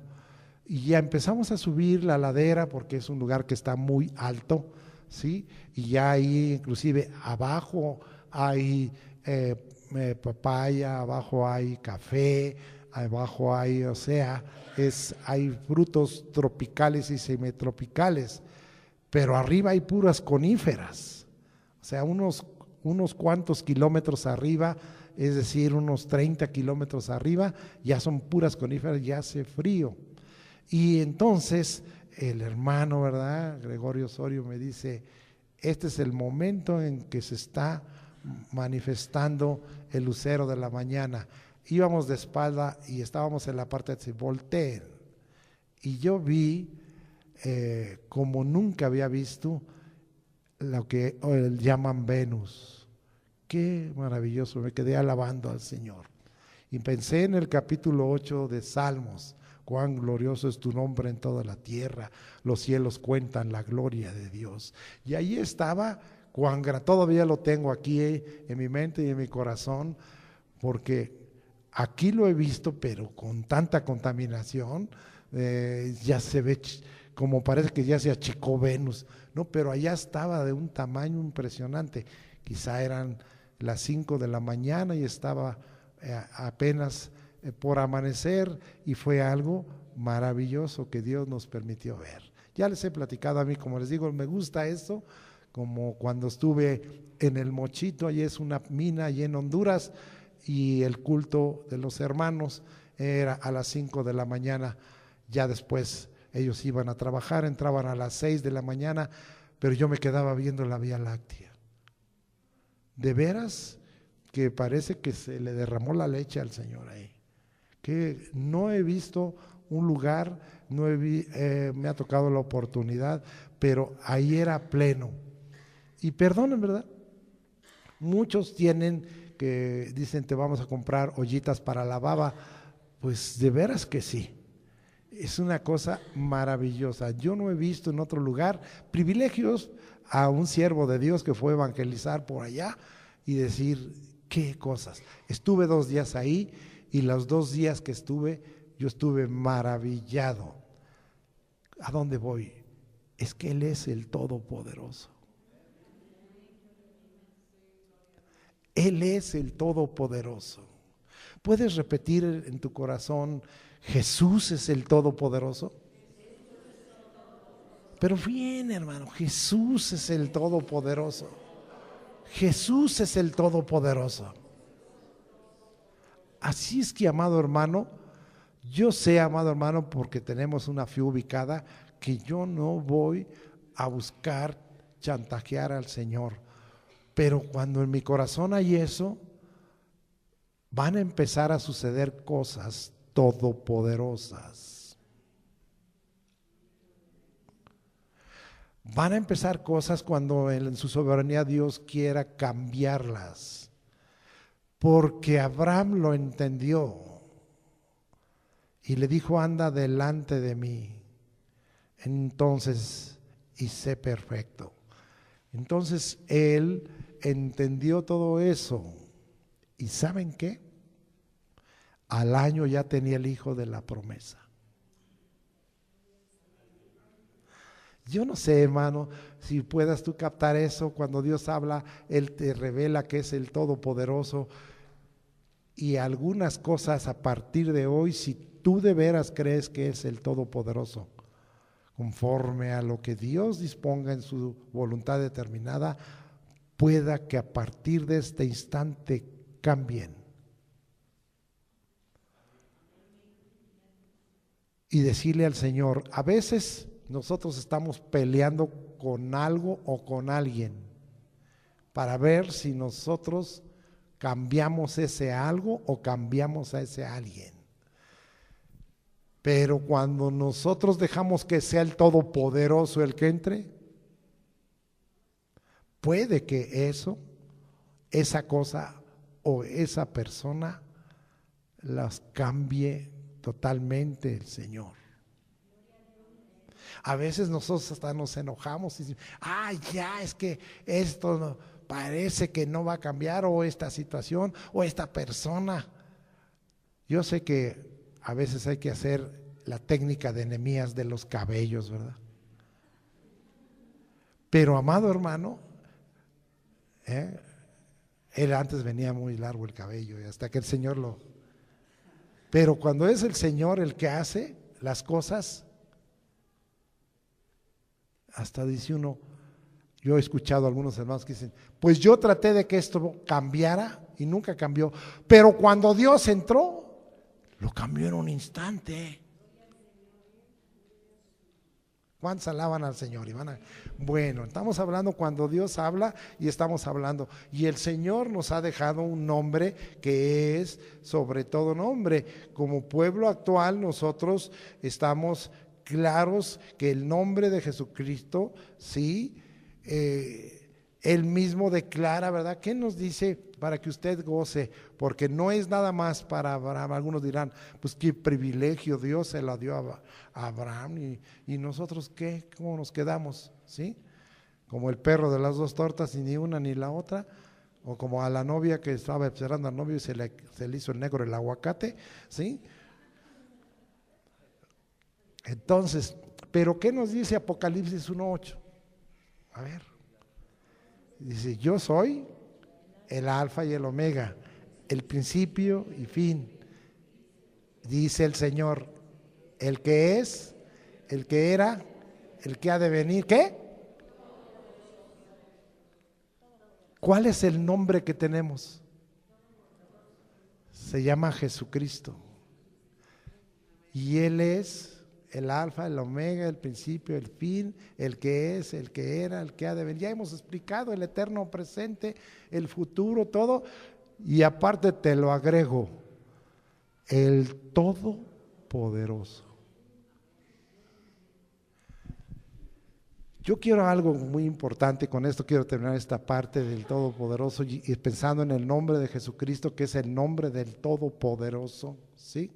y ya empezamos a subir la ladera porque es un lugar que está muy alto, ¿sí? Y ya ahí inclusive abajo hay papaya, abajo hay café, abajo hay, o sea, hay frutos tropicales y semitropicales, pero arriba hay puras coníferas, o sea, unos cuantos kilómetros arriba, es decir, unos 30 kilómetros arriba, ya son puras coníferas, ya hace frío. Y entonces el hermano, ¿verdad? Gregorio Osorio me dice, este es el momento en que se está manifestando el lucero de la mañana. Íbamos de espalda y estábamos en la parte de volteen. Y yo vi, como nunca había visto, lo que llaman Venus. Qué maravilloso, me quedé alabando al Señor. Y pensé en el capítulo 8 de Salmos, cuán glorioso es tu nombre en toda la tierra, los cielos cuentan la gloria de Dios. Y ahí estaba, todavía lo tengo aquí en mi mente y en mi corazón, porque aquí lo he visto, pero con tanta contaminación, ya se ve como parece que ya se achicó Venus, ¿no? Pero allá estaba de un tamaño impresionante, quizá eran las 5 de la mañana y estaba apenas por amanecer, y fue algo maravilloso que Dios nos permitió ver. Ya les he platicado a mí, como les digo, me gusta esto, como cuando estuve en el Mochito, allí es una mina allí en Honduras, y el culto de los hermanos era a las 5 de la mañana, ya después ellos iban a trabajar, entraban a las 6 de la mañana, pero yo me quedaba viendo la Vía Láctea. De veras que parece que se le derramó la leche al Señor ahí, que no he visto un lugar, me ha tocado la oportunidad, pero ahí era pleno. Y perdonen, ¿verdad? Muchos tienen que dicen te vamos a comprar ollitas para la baba, pues de veras que sí. Es una cosa maravillosa. Yo no he visto en otro lugar privilegios a un siervo de Dios que fue a evangelizar por allá y decir qué cosas. Estuve 2 días ahí y los 2 días que estuve, yo estuve maravillado. ¿A dónde voy? Es que Él es el Todopoderoso. Él es el Todopoderoso. ¿Puedes repetir en tu corazón, Jesús es el Todopoderoso? Pero bien, hermano, Jesús es el Todopoderoso. Jesús es el Todopoderoso. Así es que, amado hermano, yo sé, amado hermano, porque tenemos una fe ubicada, que yo no voy a buscar chantajear al Señor. Pero cuando en mi corazón hay eso, van a empezar a suceder cosas todopoderosas. Van a empezar cosas cuando en su soberanía Dios quiera cambiarlas. Porque Abraham lo entendió y le dijo, anda delante de mí, entonces, y sé perfecto. Entonces él entendió todo eso. ¿Y saben qué? Al año ya tenía el hijo de la promesa. Yo no sé, hermano, si puedas tú captar eso. Cuando Dios habla, Él te revela que es el Todopoderoso. Y algunas cosas a partir de hoy, si tú de veras crees que es el Todopoderoso, conforme a lo que Dios disponga en su voluntad determinada, pueda que a partir de este instante cambien. Y decirle al Señor, a veces nosotros estamos peleando con algo o con alguien para ver si nosotros cambiamos ese algo o cambiamos a ese alguien. Pero cuando nosotros dejamos que sea el Todopoderoso el que entre, puede que esa cosa o esa persona las cambie totalmente el Señor. A veces nosotros hasta nos enojamos y decimos, ya es que esto no, parece que no va a cambiar, o esta situación o esta persona. Yo sé que a veces hay que hacer la técnica de Nehemías de los cabellos, ¿verdad? Pero amado hermano, él antes venía muy largo el cabello, y hasta que el Señor lo... Pero cuando es el Señor el que hace las cosas, hasta dice uno, yo he escuchado a algunos hermanos que dicen, pues yo traté de que esto cambiara y nunca cambió, pero cuando Dios entró, lo cambió en un instante. ¿Cuántos alaban al Señor? Bueno, estamos hablando cuando Dios habla y estamos hablando. Y el Señor nos ha dejado un nombre que es sobre todo nombre. Como pueblo actual nosotros estamos claros que el nombre de Jesucristo, sí, Él mismo declara, ¿verdad? ¿Qué nos dice? Para que usted goce, porque no es nada más para Abraham. Algunos dirán, pues qué privilegio, Dios se lo dio a Abraham, y nosotros qué, ¿cómo nos quedamos? ¿Sí? Como el perro de las dos tortas, y ni una ni la otra, o como a la novia que estaba esperando al novio y se le hizo el negro el aguacate, ¿sí? Entonces, ¿pero qué nos dice Apocalipsis 1:8? A ver, dice, yo soy el alfa y el omega, el principio y fin, dice el Señor, el que es, el que era, el que ha de venir. ¿Qué? ¿Cuál es el nombre que tenemos? Se llama Jesucristo, y Él es el alfa, el omega, el principio, el fin, el que es, el que era, el que ha de venir. Ya hemos explicado el eterno presente, el futuro, todo. Y aparte te lo agrego, el todopoderoso. Yo quiero algo muy importante, con esto quiero terminar esta parte del todopoderoso, y pensando en el nombre de Jesucristo, que es el nombre del todopoderoso, ¿sí?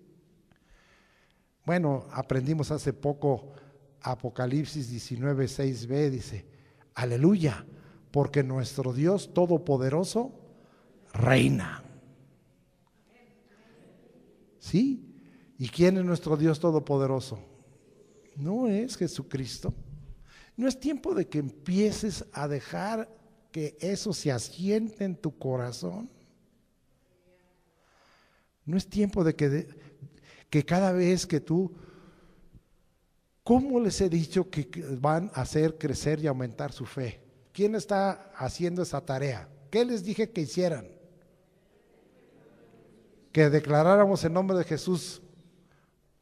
Bueno, aprendimos hace poco Apocalipsis 19:6b, dice, aleluya, porque nuestro Dios todopoderoso reina. ¿Sí? ¿Y quién es nuestro Dios todopoderoso? ¿No es Jesucristo? No es tiempo de que empieces a dejar que eso se asiente en tu corazón. No es tiempo de que cada vez que tú, ¿cómo les he dicho que van a hacer crecer y aumentar su fe? ¿Quién está haciendo esa tarea? ¿Qué les dije que hicieran? Que declaráramos el nombre de Jesús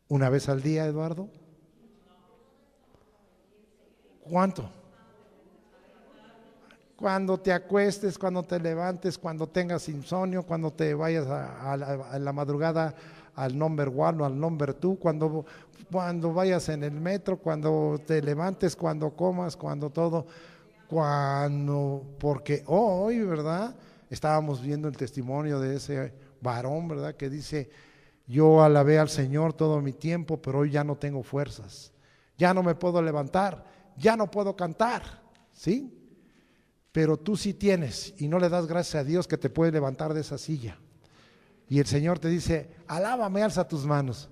una vez al día, Eduardo. ¿Cuánto? Cuando te acuestes, cuando te levantes, cuando tengas insomnio, cuando te vayas a la madrugada al number one o al number two, cuando vayas en el metro, cuando te levantes, cuando comas, cuando todo, porque hoy, ¿verdad? Estábamos viendo el testimonio de ese varón, ¿verdad? Que dice, yo alabé al Señor todo mi tiempo, pero hoy ya no tengo fuerzas, ya no me puedo levantar, ya no puedo cantar, ¿sí? Pero tú sí tienes, y no le das gracias a Dios que te puede levantar de esa silla. Y el Señor te dice, alábame, alza tus manos.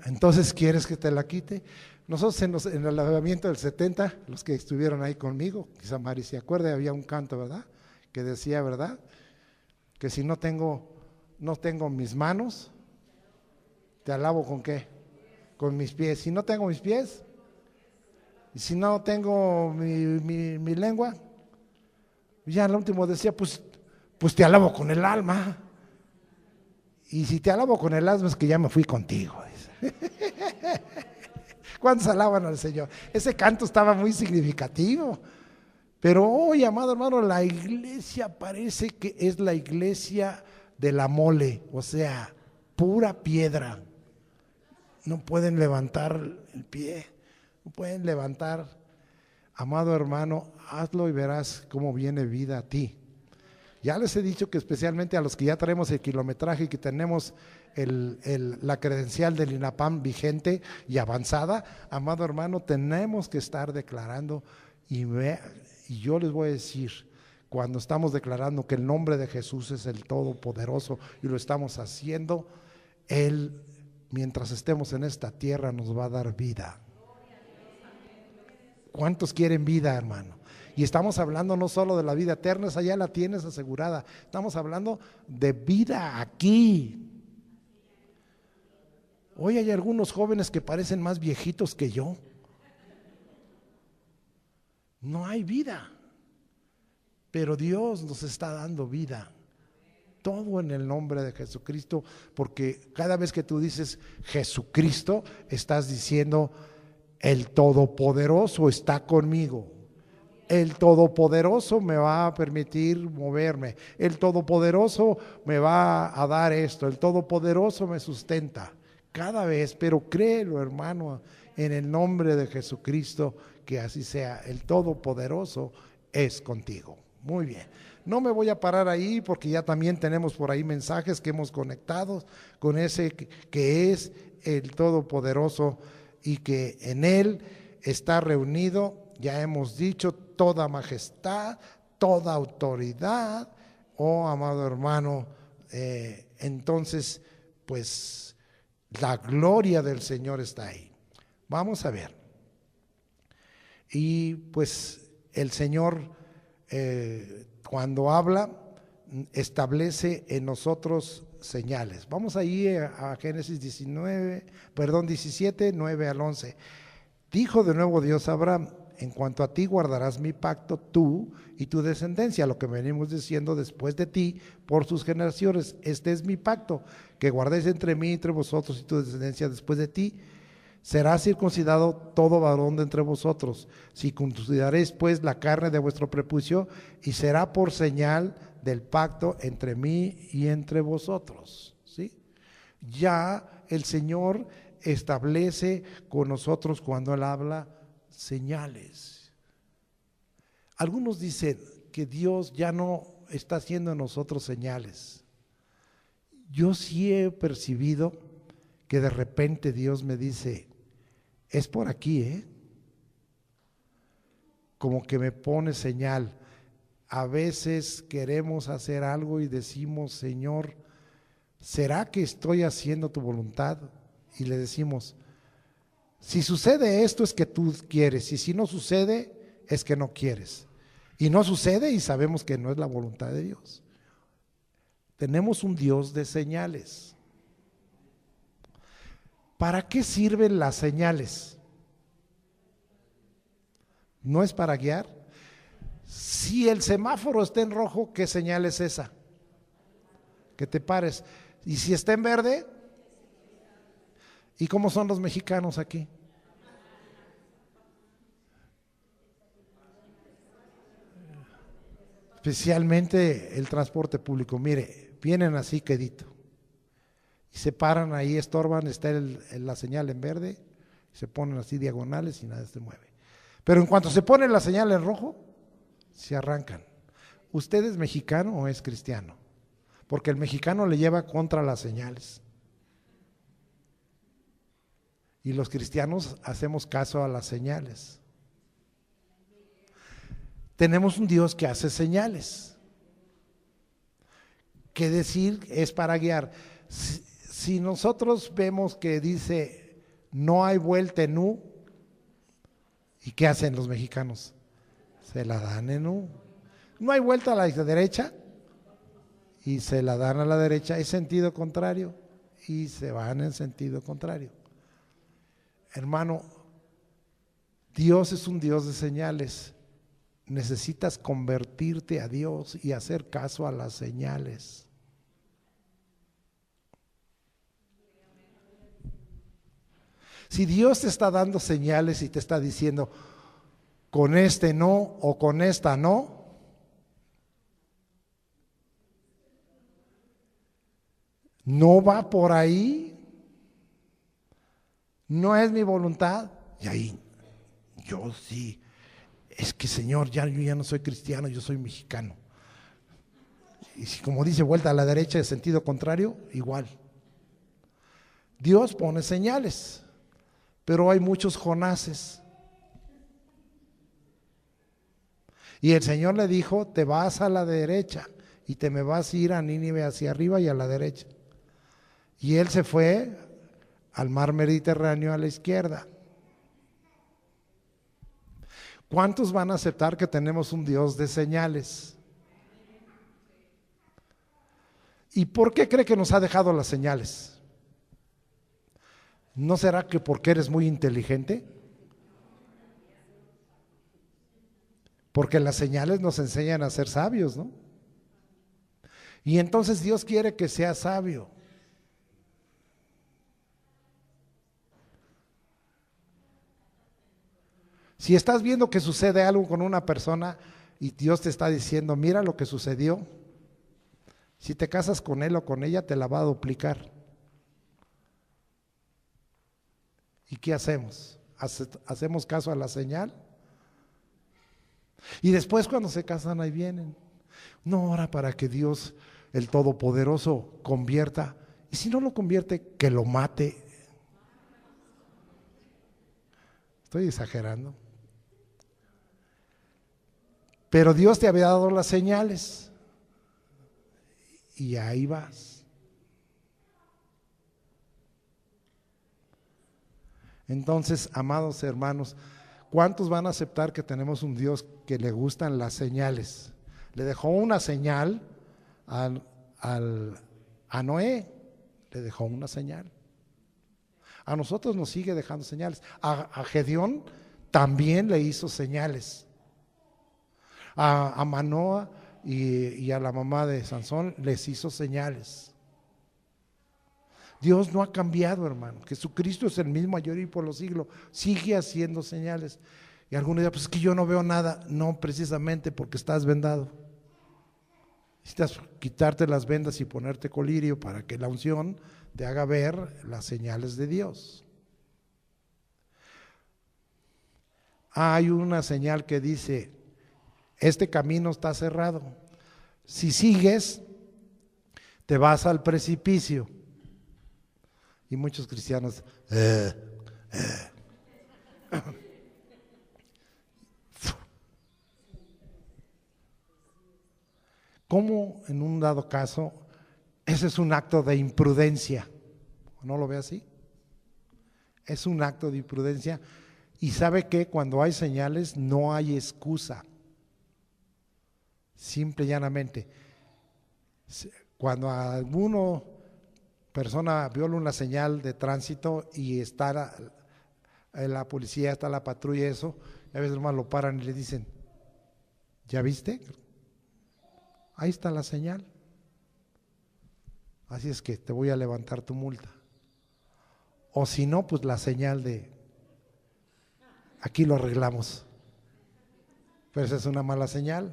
Entonces, ¿quieres que te la quite? Nosotros en el alabamiento del 70, los que estuvieron ahí conmigo, quizá Mari se acuerde, había un canto, ¿verdad? Que decía, ¿verdad? Que si no tengo mis manos, ¿te alabo con qué? Con mis pies. Si no tengo mis pies, y si no tengo mi lengua, ya al último decía, pues te alabo con el alma. Y si te alabo con el alma es que ya me fui contigo. ¿Cuántos alaban al Señor? Ese canto estaba muy significativo. Pero hoy, amado hermano, la iglesia parece que es la iglesia de la mole, o sea, pura piedra. No pueden levantar el pie, no pueden levantar. Amado hermano, hazlo y verás cómo viene vida a ti. Ya les he dicho que especialmente a los que ya traemos el kilometraje y que tenemos la credencial del INAPAM vigente y avanzada, amado hermano, tenemos que estar declarando y yo les voy a decir, cuando estamos declarando que el nombre de Jesús es el Todopoderoso y lo estamos haciendo, Él, mientras estemos en esta tierra, nos va a dar vida. ¿Cuántos quieren vida, hermano? Y estamos hablando no solo de la vida eterna, esa ya la tienes asegurada. Estamos hablando de vida aquí. Hoy hay algunos jóvenes que parecen más viejitos que yo. No hay vida, pero Dios nos está dando vida. Todo en el nombre de Jesucristo, porque cada vez que tú dices Jesucristo, estás diciendo el Todopoderoso está conmigo. El Todopoderoso me va a permitir moverme. El Todopoderoso me va a dar esto. El Todopoderoso me sustenta. Cada vez, pero créelo, hermano, en el nombre de Jesucristo, que así sea. El Todopoderoso es contigo. Muy bien. No me voy a parar ahí porque ya también tenemos por ahí mensajes que hemos conectado con ese que es el Todopoderoso y que en Él está reunido, ya hemos dicho, toda majestad, toda autoridad. Oh, amado hermano, entonces, pues la gloria del Señor está ahí. Vamos a ver. Y pues el Señor, cuando habla, establece en nosotros señales. Vamos ahí a Génesis 17, 9 al 11. Dijo de nuevo Dios a Abraham: en cuanto a ti guardarás mi pacto, tú y tu descendencia, lo que venimos diciendo, después de ti, por sus generaciones. Este es mi pacto, que guardéis entre mí, entre vosotros y tu descendencia después de ti. Será circuncidado todo varón de entre vosotros. Circuncidaréis pues la carne de vuestro prepucio, y será por señal del pacto entre mí y entre vosotros. ¿Sí? Ya el Señor establece con nosotros, cuando Él habla, señales. Algunos dicen que Dios ya no está haciendo en nosotros señales. Yo sí he percibido que de repente Dios me dice: es por aquí, como que me pone señal. A veces queremos hacer algo y decimos: Señor, ¿será que estoy haciendo tu voluntad? Y le decimos: si sucede esto es que tú quieres, y si no sucede es que no quieres. Y no sucede y sabemos que no es la voluntad de Dios. Tenemos un Dios de señales. ¿Para qué sirven las señales? ¿No es para guiar? Si el semáforo está en rojo, ¿qué señal es esa? Que te pares. Y si está en verde, ¿y cómo son los mexicanos aquí? Especialmente el transporte público. Mire, vienen así quedito. Y se paran ahí, estorban, está la señal en verde, se ponen así diagonales y nada se mueve. Pero en cuanto se pone la señal en rojo, se arrancan. ¿Usted es mexicano o es cristiano? Porque el mexicano le lleva contra las señales. Y los cristianos hacemos caso a las señales. Tenemos un Dios que hace señales. ¿Qué decir? Es para guiar. Si nosotros vemos que dice no hay vuelta en U, ¿y qué hacen los mexicanos? Se la dan en U. No hay vuelta a la derecha y se la dan a la derecha, es sentido contrario y se van en sentido contrario. Hermano, Dios es un Dios de señales. Necesitas convertirte a Dios y hacer caso a las señales. Si Dios te está dando señales y te está diciendo con este no o con esta no, no va por ahí, no es mi voluntad, y ahí yo sí, es que Señor, yo ya no soy cristiano, yo soy mexicano. Y si, como dice, vuelta a la derecha de sentido contrario, igual. Dios pone señales, pero hay muchos Jonases. Y el Señor le dijo, te vas a la derecha y te me vas a ir a Nínive hacia arriba y a la derecha. Y él se fue al mar Mediterráneo a la izquierda. ¿Cuántos van a aceptar que tenemos un Dios de señales? ¿Y por qué cree que nos ha dejado las señales? ¿No será que porque eres muy inteligente? Porque las señales nos enseñan a ser sabios, ¿no? Y entonces Dios quiere que seas sabio. Si estás viendo que sucede algo con una persona y Dios te está diciendo, mira lo que sucedió, si te casas con él o con ella, te la va a duplicar. ¿Y qué hacemos? ¿Hacemos caso a la señal? Y después cuando se casan ahí vienen. No, ora para que Dios, el Todopoderoso, convierta. Y si no lo convierte, que lo mate. Estoy exagerando. Pero Dios te había dado las señales. Y ahí vas. Entonces, amados hermanos, ¿cuántos van a aceptar que tenemos un Dios que le gustan las señales? Le dejó una señal a Noé, le dejó una señal. A nosotros nos sigue dejando señales. A Gedeón también le hizo señales. A Manoa y a la mamá de Sansón les hizo señales. Dios no ha cambiado, hermano. Jesucristo es el mismo ayer y por los siglos. Sigue haciendo señales. Y algunos dirán, pues es que yo no veo nada. No, precisamente porque estás vendado. Necesitas quitarte las vendas y ponerte colirio para que la unción te haga ver las señales de Dios. Hay una señal que dice, este camino está cerrado. Si sigues, te vas al precipicio. Y muchos cristianos, ¿cómo en un dado caso ese es un acto de imprudencia? ¿No lo ve así? Es un acto de imprudencia. Y sabe que cuando hay señales no hay excusa. Simple y llanamente. Cuando alguno persona viola una señal de tránsito y está la policía, está la patrulla, eso, y a veces nomás lo paran y le dicen, ¿ya viste? Ahí está la señal. Así es que te voy a levantar tu multa. O si no, pues la señal de, aquí lo arreglamos. Pero esa es una mala señal.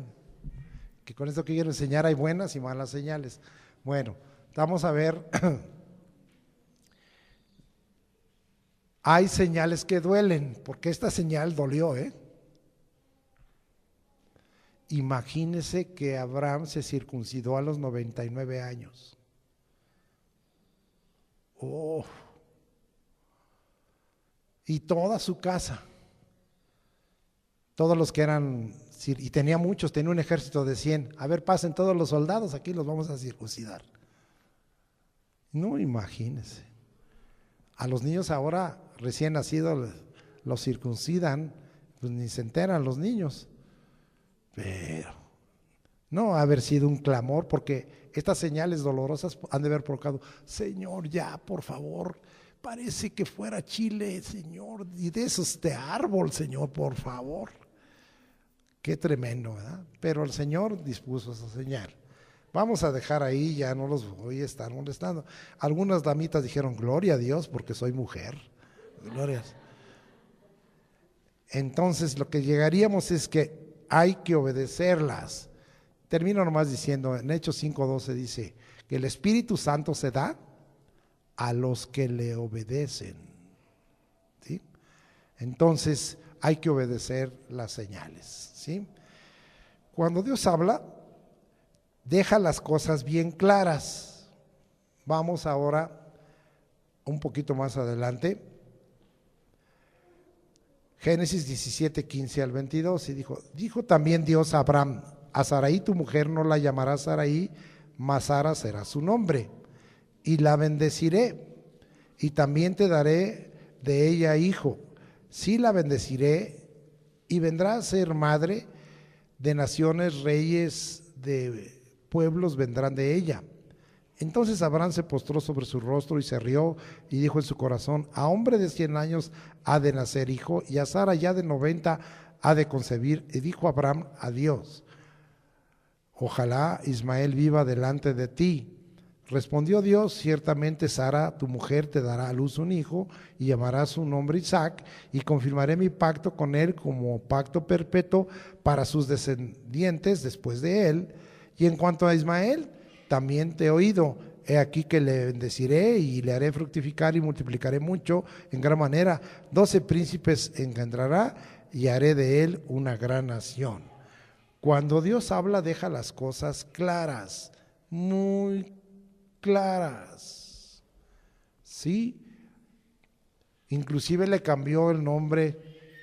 Que con esto que quiero enseñar hay buenas y malas señales. Bueno, vamos a ver. Hay señales que duelen, porque esta señal dolió, Imagínese que Abraham se circuncidó a los 99 años. Oh. Y toda su casa, todos los que eran, y tenía muchos, tenía un ejército de 100. A ver, pasen todos los soldados, aquí los vamos a circuncidar. No, imagínese. A los niños ahora recién nacidos los circuncidan, pues ni se enteran los niños. Pero no ha haber sido un clamor, porque estas señales dolorosas han de haber provocado, Señor, ya, por favor, parece que fuera chile, Señor, y de esos de árbol, Señor, por favor. Qué tremendo, ¿verdad? Pero el Señor dispuso esa señal. Vamos a dejar ahí, ya no los voy a estar molestando. Algunas damitas dijeron, gloria a Dios, porque soy mujer. Glorias. Entonces lo que llegaríamos es que hay que obedecerlas. Termino nomás diciendo, en Hechos 5:12 dice que el Espíritu Santo se da a los que le obedecen. ¿Sí? Entonces hay que obedecer las señales. ¿Sí? Cuando Dios habla, deja las cosas bien claras. Vamos ahora un poquito más adelante. Génesis 17, 15 al 22, y dijo también Dios a Abraham: a Sarai tu mujer no la llamarás Sarai, mas Sara será su nombre, y la bendeciré, y también te daré de ella hijo. Sí, la bendeciré, y vendrá a ser madre de naciones, reyes de pueblos vendrán de ella. Entonces Abraham se postró sobre su rostro y se rió, y dijo en su corazón: a hombre de 100 años ha de nacer hijo, y a Sara ya de 90 ha de concebir. Y dijo Abraham a Dios: ojalá Ismael viva delante de ti. Respondió Dios: ciertamente Sara tu mujer te dará a luz un hijo, y llamará su nombre Isaac, y confirmaré mi pacto con él como pacto perpetuo para sus descendientes después de él. Y en cuanto a Ismael, también te he oído. He aquí que le bendeciré y le haré fructificar y multiplicaré mucho en gran manera. 12 príncipes engendrará y haré de él una gran nación. Cuando Dios habla, deja las cosas claras, muy claras. ¿Sí? Inclusive le cambió el nombre,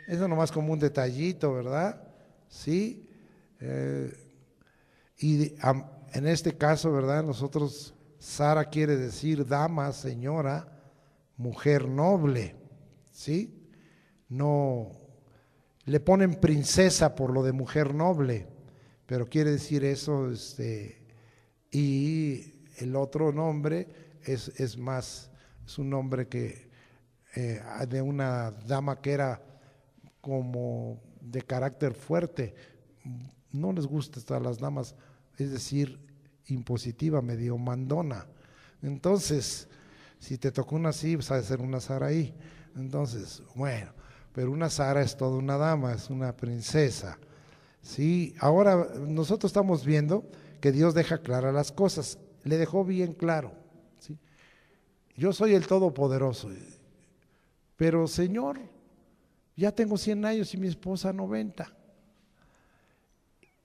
eso nomás como un detallito, ¿verdad? ¿Sí? En este caso, ¿verdad? Nosotros, Sara quiere decir dama, señora, mujer noble, ¿sí? No, le ponen princesa por lo de mujer noble, pero quiere decir eso, y el otro nombre es más, es un nombre que de una dama que era como de carácter fuerte. No les gusta a las damas, es decir, impositiva, medio mandona. Entonces, si te tocó una así, pues ha de ser una Saraí. Entonces, bueno, pero una Sara es toda una dama, es una princesa. Sí, ahora nosotros estamos viendo que Dios deja claras las cosas, le dejó bien claro. ¿Sí? Yo soy el Todopoderoso, pero Señor, ya tengo 100 años y mi esposa 90.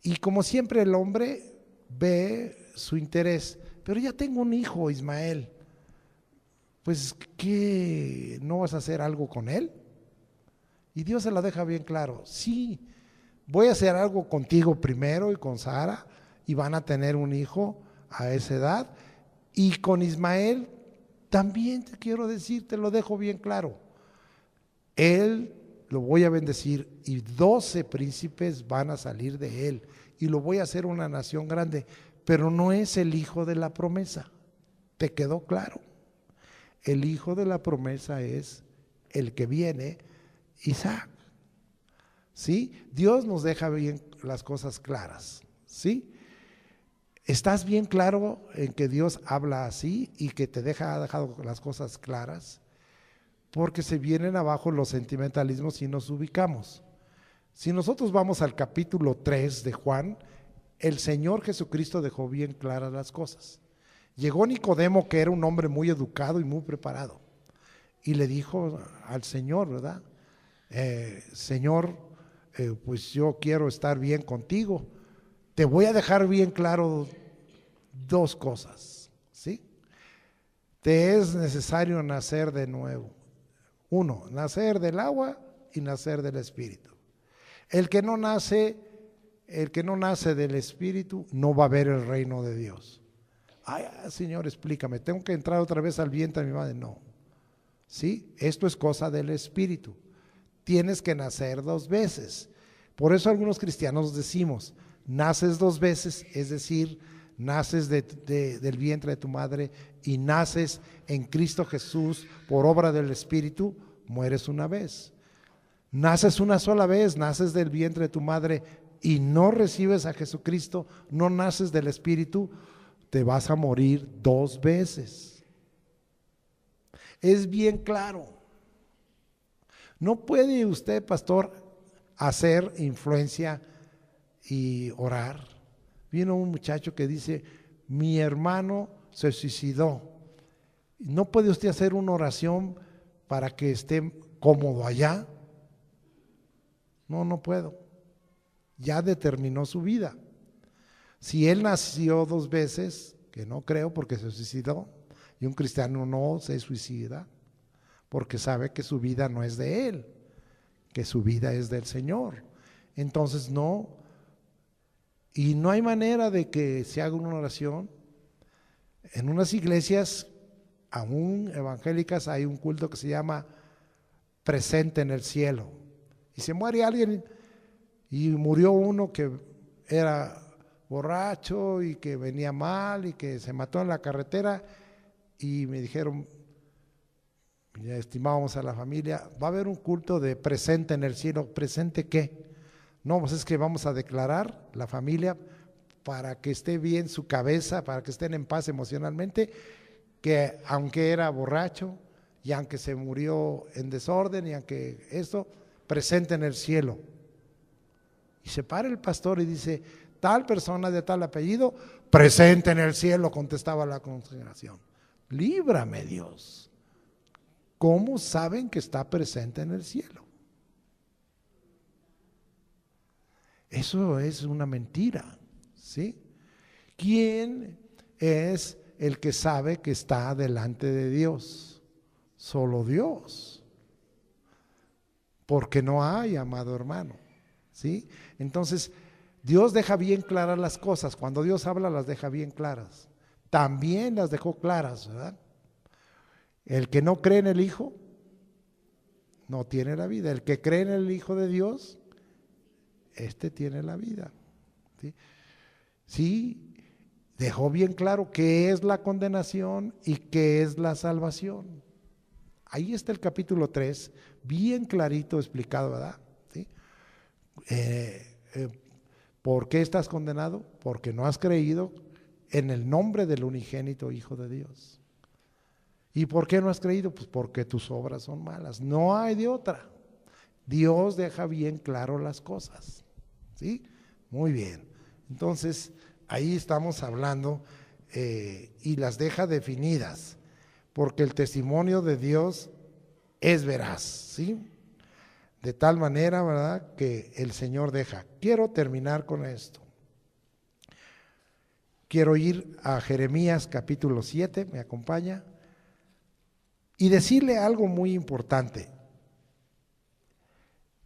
Y como siempre el hombre ve su interés, pero ya tengo un hijo, Ismael, pues ¿qué? ¿No vas a hacer algo con él? Y Dios se la deja bien claro: sí, voy a hacer algo contigo primero y con Sara, y van a tener un hijo a esa edad, y con Ismael también te quiero decir, te lo dejo bien claro, él lo voy a bendecir y 12 príncipes van a salir de él, y lo voy a hacer una nación grande, pero no es el hijo de la promesa. ¿Te quedó claro? El hijo de la promesa es el que viene, Isaac. ¿Sí? Dios nos deja bien las cosas claras. ¿Sí? ¿Estás bien claro en que Dios habla así y que ha dejado las cosas claras? Porque se vienen abajo los sentimentalismos y nos ubicamos. Si nosotros vamos al capítulo 3 de Juan, el Señor Jesucristo dejó bien claras las cosas. Llegó Nicodemo, que era un hombre muy educado y muy preparado, y le dijo al Señor, ¿verdad? Señor, pues yo quiero estar bien contigo, te voy a dejar bien claro dos cosas, ¿sí? Te es necesario nacer de nuevo. Uno, nacer del agua y nacer del Espíritu. El que no nace del Espíritu no va a ver el reino de Dios. Ay, Señor, explícame, ¿tengo que entrar otra vez al vientre de mi madre? No. ¿Sí? Esto es cosa del Espíritu. Tienes que nacer 2 veces. Por eso algunos cristianos decimos, naces 2 veces, es decir, naces del vientre de tu madre y naces en Cristo Jesús por obra del Espíritu, mueres una vez. Naces una sola vez, naces del vientre de tu madre y no recibes a Jesucristo, no naces del Espíritu, te vas a morir 2 veces. Es bien claro. No puede usted, pastor, hacer influencia y orar. Vino un muchacho que dice, mi hermano se suicidó. ¿No puede usted hacer una oración para que esté cómodo allá? No, no puedo. Ya determinó su vida. Si él nació 2 veces, que no creo porque se suicidó, y un cristiano no se suicida porque sabe que su vida no es de él, que su vida es del Señor. Entonces no, y no hay manera de que se haga una oración. En unas iglesias, aún evangélicas, hay un culto que se llama presente en el cielo. Y se muere alguien y murió uno que era borracho y que venía mal y que se mató en la carretera, y me dijeron, ya estimábamos a la familia, va a haber un culto de presente en el cielo. ¿Presente qué? No, pues es que vamos a declarar la familia para que esté bien su cabeza, para que estén en paz emocionalmente, que aunque era borracho y aunque se murió en desorden y aunque esto, presente en el cielo. Y se para el pastor y dice, tal persona de tal apellido, presente en el cielo, contestaba la congregación. Líbrame, Dios. ¿Cómo saben que está presente en el cielo? Eso es una mentira, ¿sí? ¿Quién es el que sabe que está delante de Dios? Solo Dios. Porque no hay, amado hermano, ¿sí? Entonces, Dios deja bien claras las cosas. Cuando Dios habla, las deja bien claras. También las dejó claras, ¿verdad? El que no cree en el Hijo no tiene la vida. El que cree en el Hijo de Dios, este tiene la vida. ¿Sí? Sí, dejó bien claro qué es la condenación y qué es la salvación. Ahí está el capítulo 3, bien clarito explicado, ¿verdad? ¿Sí? ¿Por qué estás condenado? Porque no has creído en el nombre del unigénito Hijo de Dios. ¿Y por qué no has creído? Pues porque tus obras son malas. No hay de otra. Dios deja bien claro las cosas. ¿Sí? Muy bien. Entonces, ahí estamos hablando y las deja definidas, porque el testimonio de Dios es veraz, ¿sí? De tal manera, ¿verdad?, que el Señor deja. Quiero terminar con esto. Quiero ir a Jeremías capítulo 7, ¿me acompaña? Y decirle algo muy importante.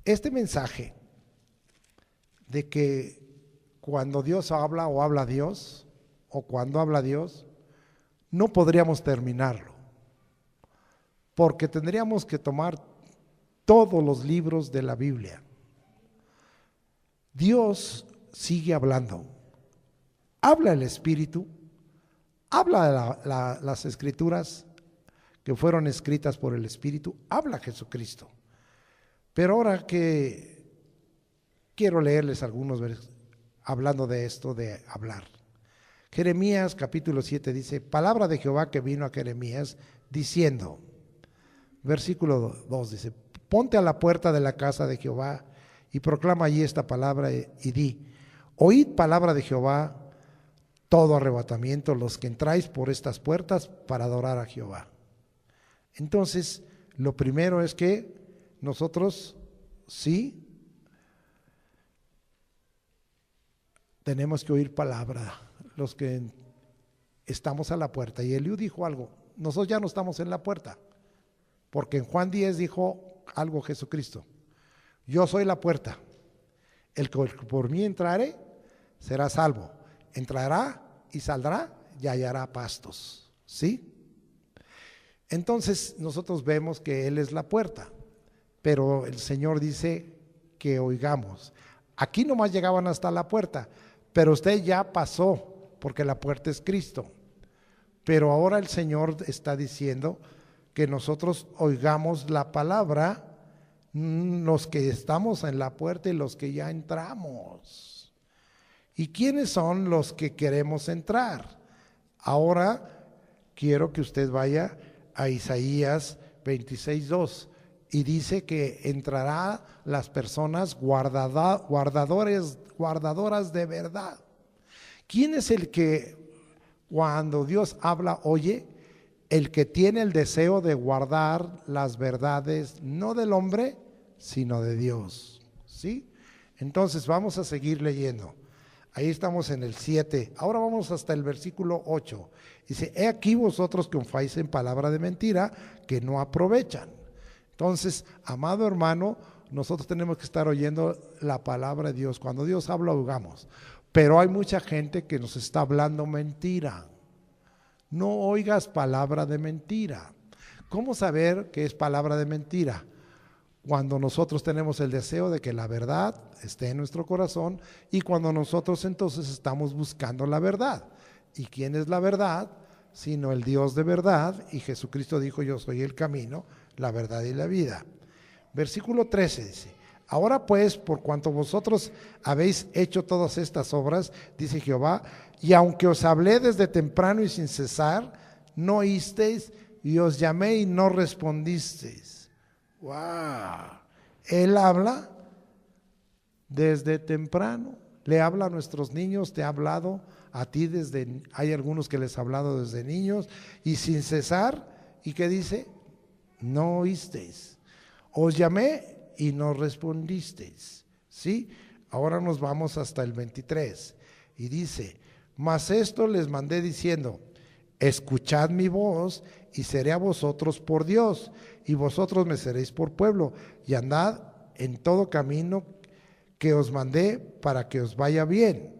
Este mensaje de que cuando Dios habla o habla Dios, o cuando habla Dios, no podríamos terminarlo, porque tendríamos que tomar todos los libros de la Biblia. Dios sigue hablando. Habla el Espíritu, habla las Escrituras que fueron escritas por el Espíritu, habla Jesucristo. Pero ahora que quiero leerles algunos versos hablando de esto de hablar. Jeremías capítulo 7 dice, palabra de Jehová que vino a Jeremías diciendo, versículo 2 dice, ponte a la puerta de la casa de Jehová y proclama allí esta palabra y di, oíd palabra de Jehová, todo arrebatamiento, los que entráis por estas puertas para adorar a Jehová. Entonces, lo primero es que nosotros sí tenemos que oír palabra, los que estamos a la puerta. Y Eliú dijo algo, nosotros ya no estamos en la puerta, porque en Juan 10 dijo algo Jesucristo, yo soy la puerta, el que por mí entrare será salvo, entrará y saldrá y hallará pastos, ¿sí? Entonces nosotros vemos que Él es la puerta, pero el Señor dice que oigamos. Aquí nomás llegaban hasta la puerta, pero usted ya pasó, porque la puerta es Cristo. Pero ahora el Señor está diciendo que nosotros oigamos la palabra, los que estamos en la puerta y los que ya entramos. ¿Y quiénes son los que queremos entrar? Ahora quiero que usted vaya a Isaías 26:2 y dice que entrará las personas guardadoras de verdad. ¿Quién es el que cuando Dios habla oye? El que tiene el deseo de guardar las verdades, no del hombre, sino de Dios, ¿sí? Entonces vamos a seguir leyendo. Ahí estamos en el 7, ahora vamos hasta el versículo 8. Dice, he aquí vosotros que confáis en palabra de mentira, que no aprovechan. Entonces, amado hermano, nosotros tenemos que estar oyendo la palabra de Dios. Cuando Dios habla, oigamos. Pero hay mucha gente que nos está hablando mentira. No oigas palabra de mentira. ¿Cómo saber que es palabra de mentira? Cuando nosotros tenemos el deseo de que la verdad esté en nuestro corazón y cuando nosotros entonces estamos buscando la verdad. ¿Y quién es la verdad? Sino el Dios de verdad, y Jesucristo dijo: yo soy el camino, la verdad y la vida. Versículo 13 dice: ahora pues, por cuanto vosotros habéis hecho todas estas obras, dice Jehová, y aunque os hablé desde temprano y sin cesar, no oísteis, y os llamé y no respondisteis. ¡Wow! Él habla desde temprano, le habla a nuestros niños, te ha hablado a ti hay algunos que les ha hablado desde niños, y sin cesar. ¿Y qué dice? No oísteis. Os llamé y no respondisteis. ¿Sí? Ahora nos vamos hasta el 23 y dice: mas esto les mandé diciendo, escuchad mi voz y seré a vosotros por Dios, y vosotros me seréis por pueblo, y andad en todo camino que os mandé para que os vaya bien.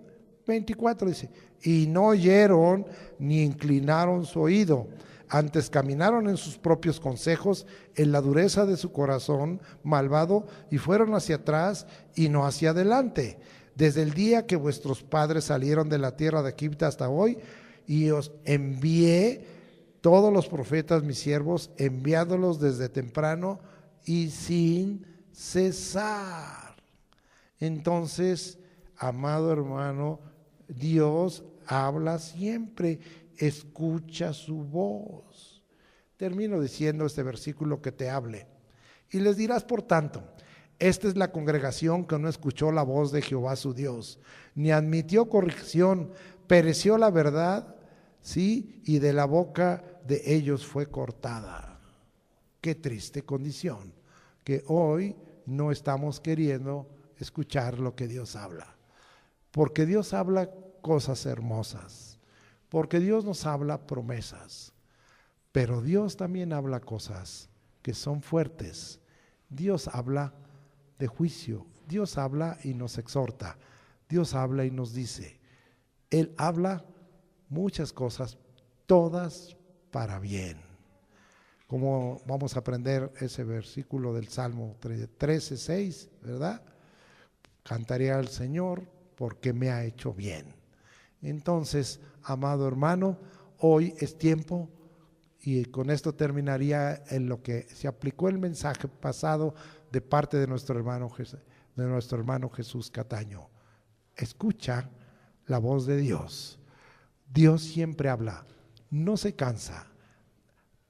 24 dice: y no oyeron ni inclinaron su oído, antes caminaron en sus propios consejos, en la dureza de su corazón malvado, y fueron hacia atrás y no hacia adelante, desde el día que vuestros padres salieron de la tierra de Egipto hasta hoy, y os envié todos los profetas mis siervos, enviándolos desde temprano y sin cesar. Entonces, amado hermano, Dios habla siempre, escucha su voz. Termino diciendo este versículo que te hable. Y les dirás, por tanto, esta es la congregación que no escuchó la voz de Jehová su Dios, ni admitió corrección, pereció la verdad, sí, y de la boca de ellos fue cortada. Qué triste condición, que hoy no estamos queriendo escuchar lo que Dios habla. Porque Dios habla cosas hermosas, porque Dios nos habla promesas, pero Dios también habla cosas que son fuertes. Dios habla de juicio, Dios habla y nos exhorta, Dios habla y nos dice. Él habla muchas cosas, todas para bien. Como vamos a aprender ese versículo del Salmo 13:6, ¿verdad? Cantaré al Señor porque me ha hecho bien. Entonces, amado hermano, hoy es tiempo, y con esto terminaría en lo que se aplicó el mensaje pasado de parte de nuestro hermano Jesús Cataño. Escucha la voz de Dios. Dios siempre habla, no se cansa,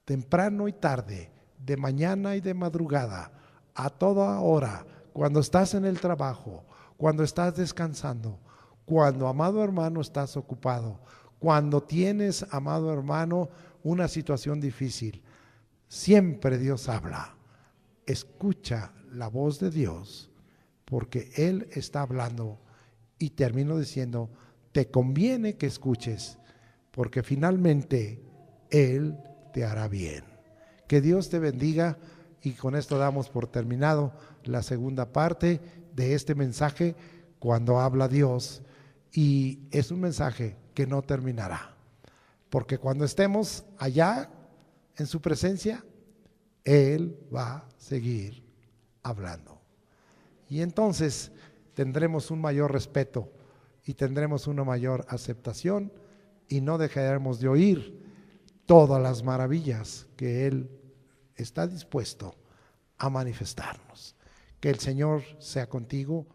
temprano y tarde, de mañana y de madrugada, a toda hora, cuando estás en el trabajo, cuando estás descansando, cuando, amado hermano, estás ocupado, cuando tienes, amado hermano, una situación difícil. Siempre Dios habla. Escucha la voz de Dios, porque Él está hablando. Y termino diciendo, te conviene que escuches, porque finalmente Él te hará bien. Que Dios te bendiga, y con esto damos por terminado la segunda parte de este mensaje, cuando habla Dios, y es un mensaje que no terminará, porque cuando estemos allá en su presencia, Él va a seguir hablando, y entonces tendremos un mayor respeto y tendremos una mayor aceptación, y no dejaremos de oír todas las maravillas que Él está dispuesto a manifestarnos. Que el Señor sea contigo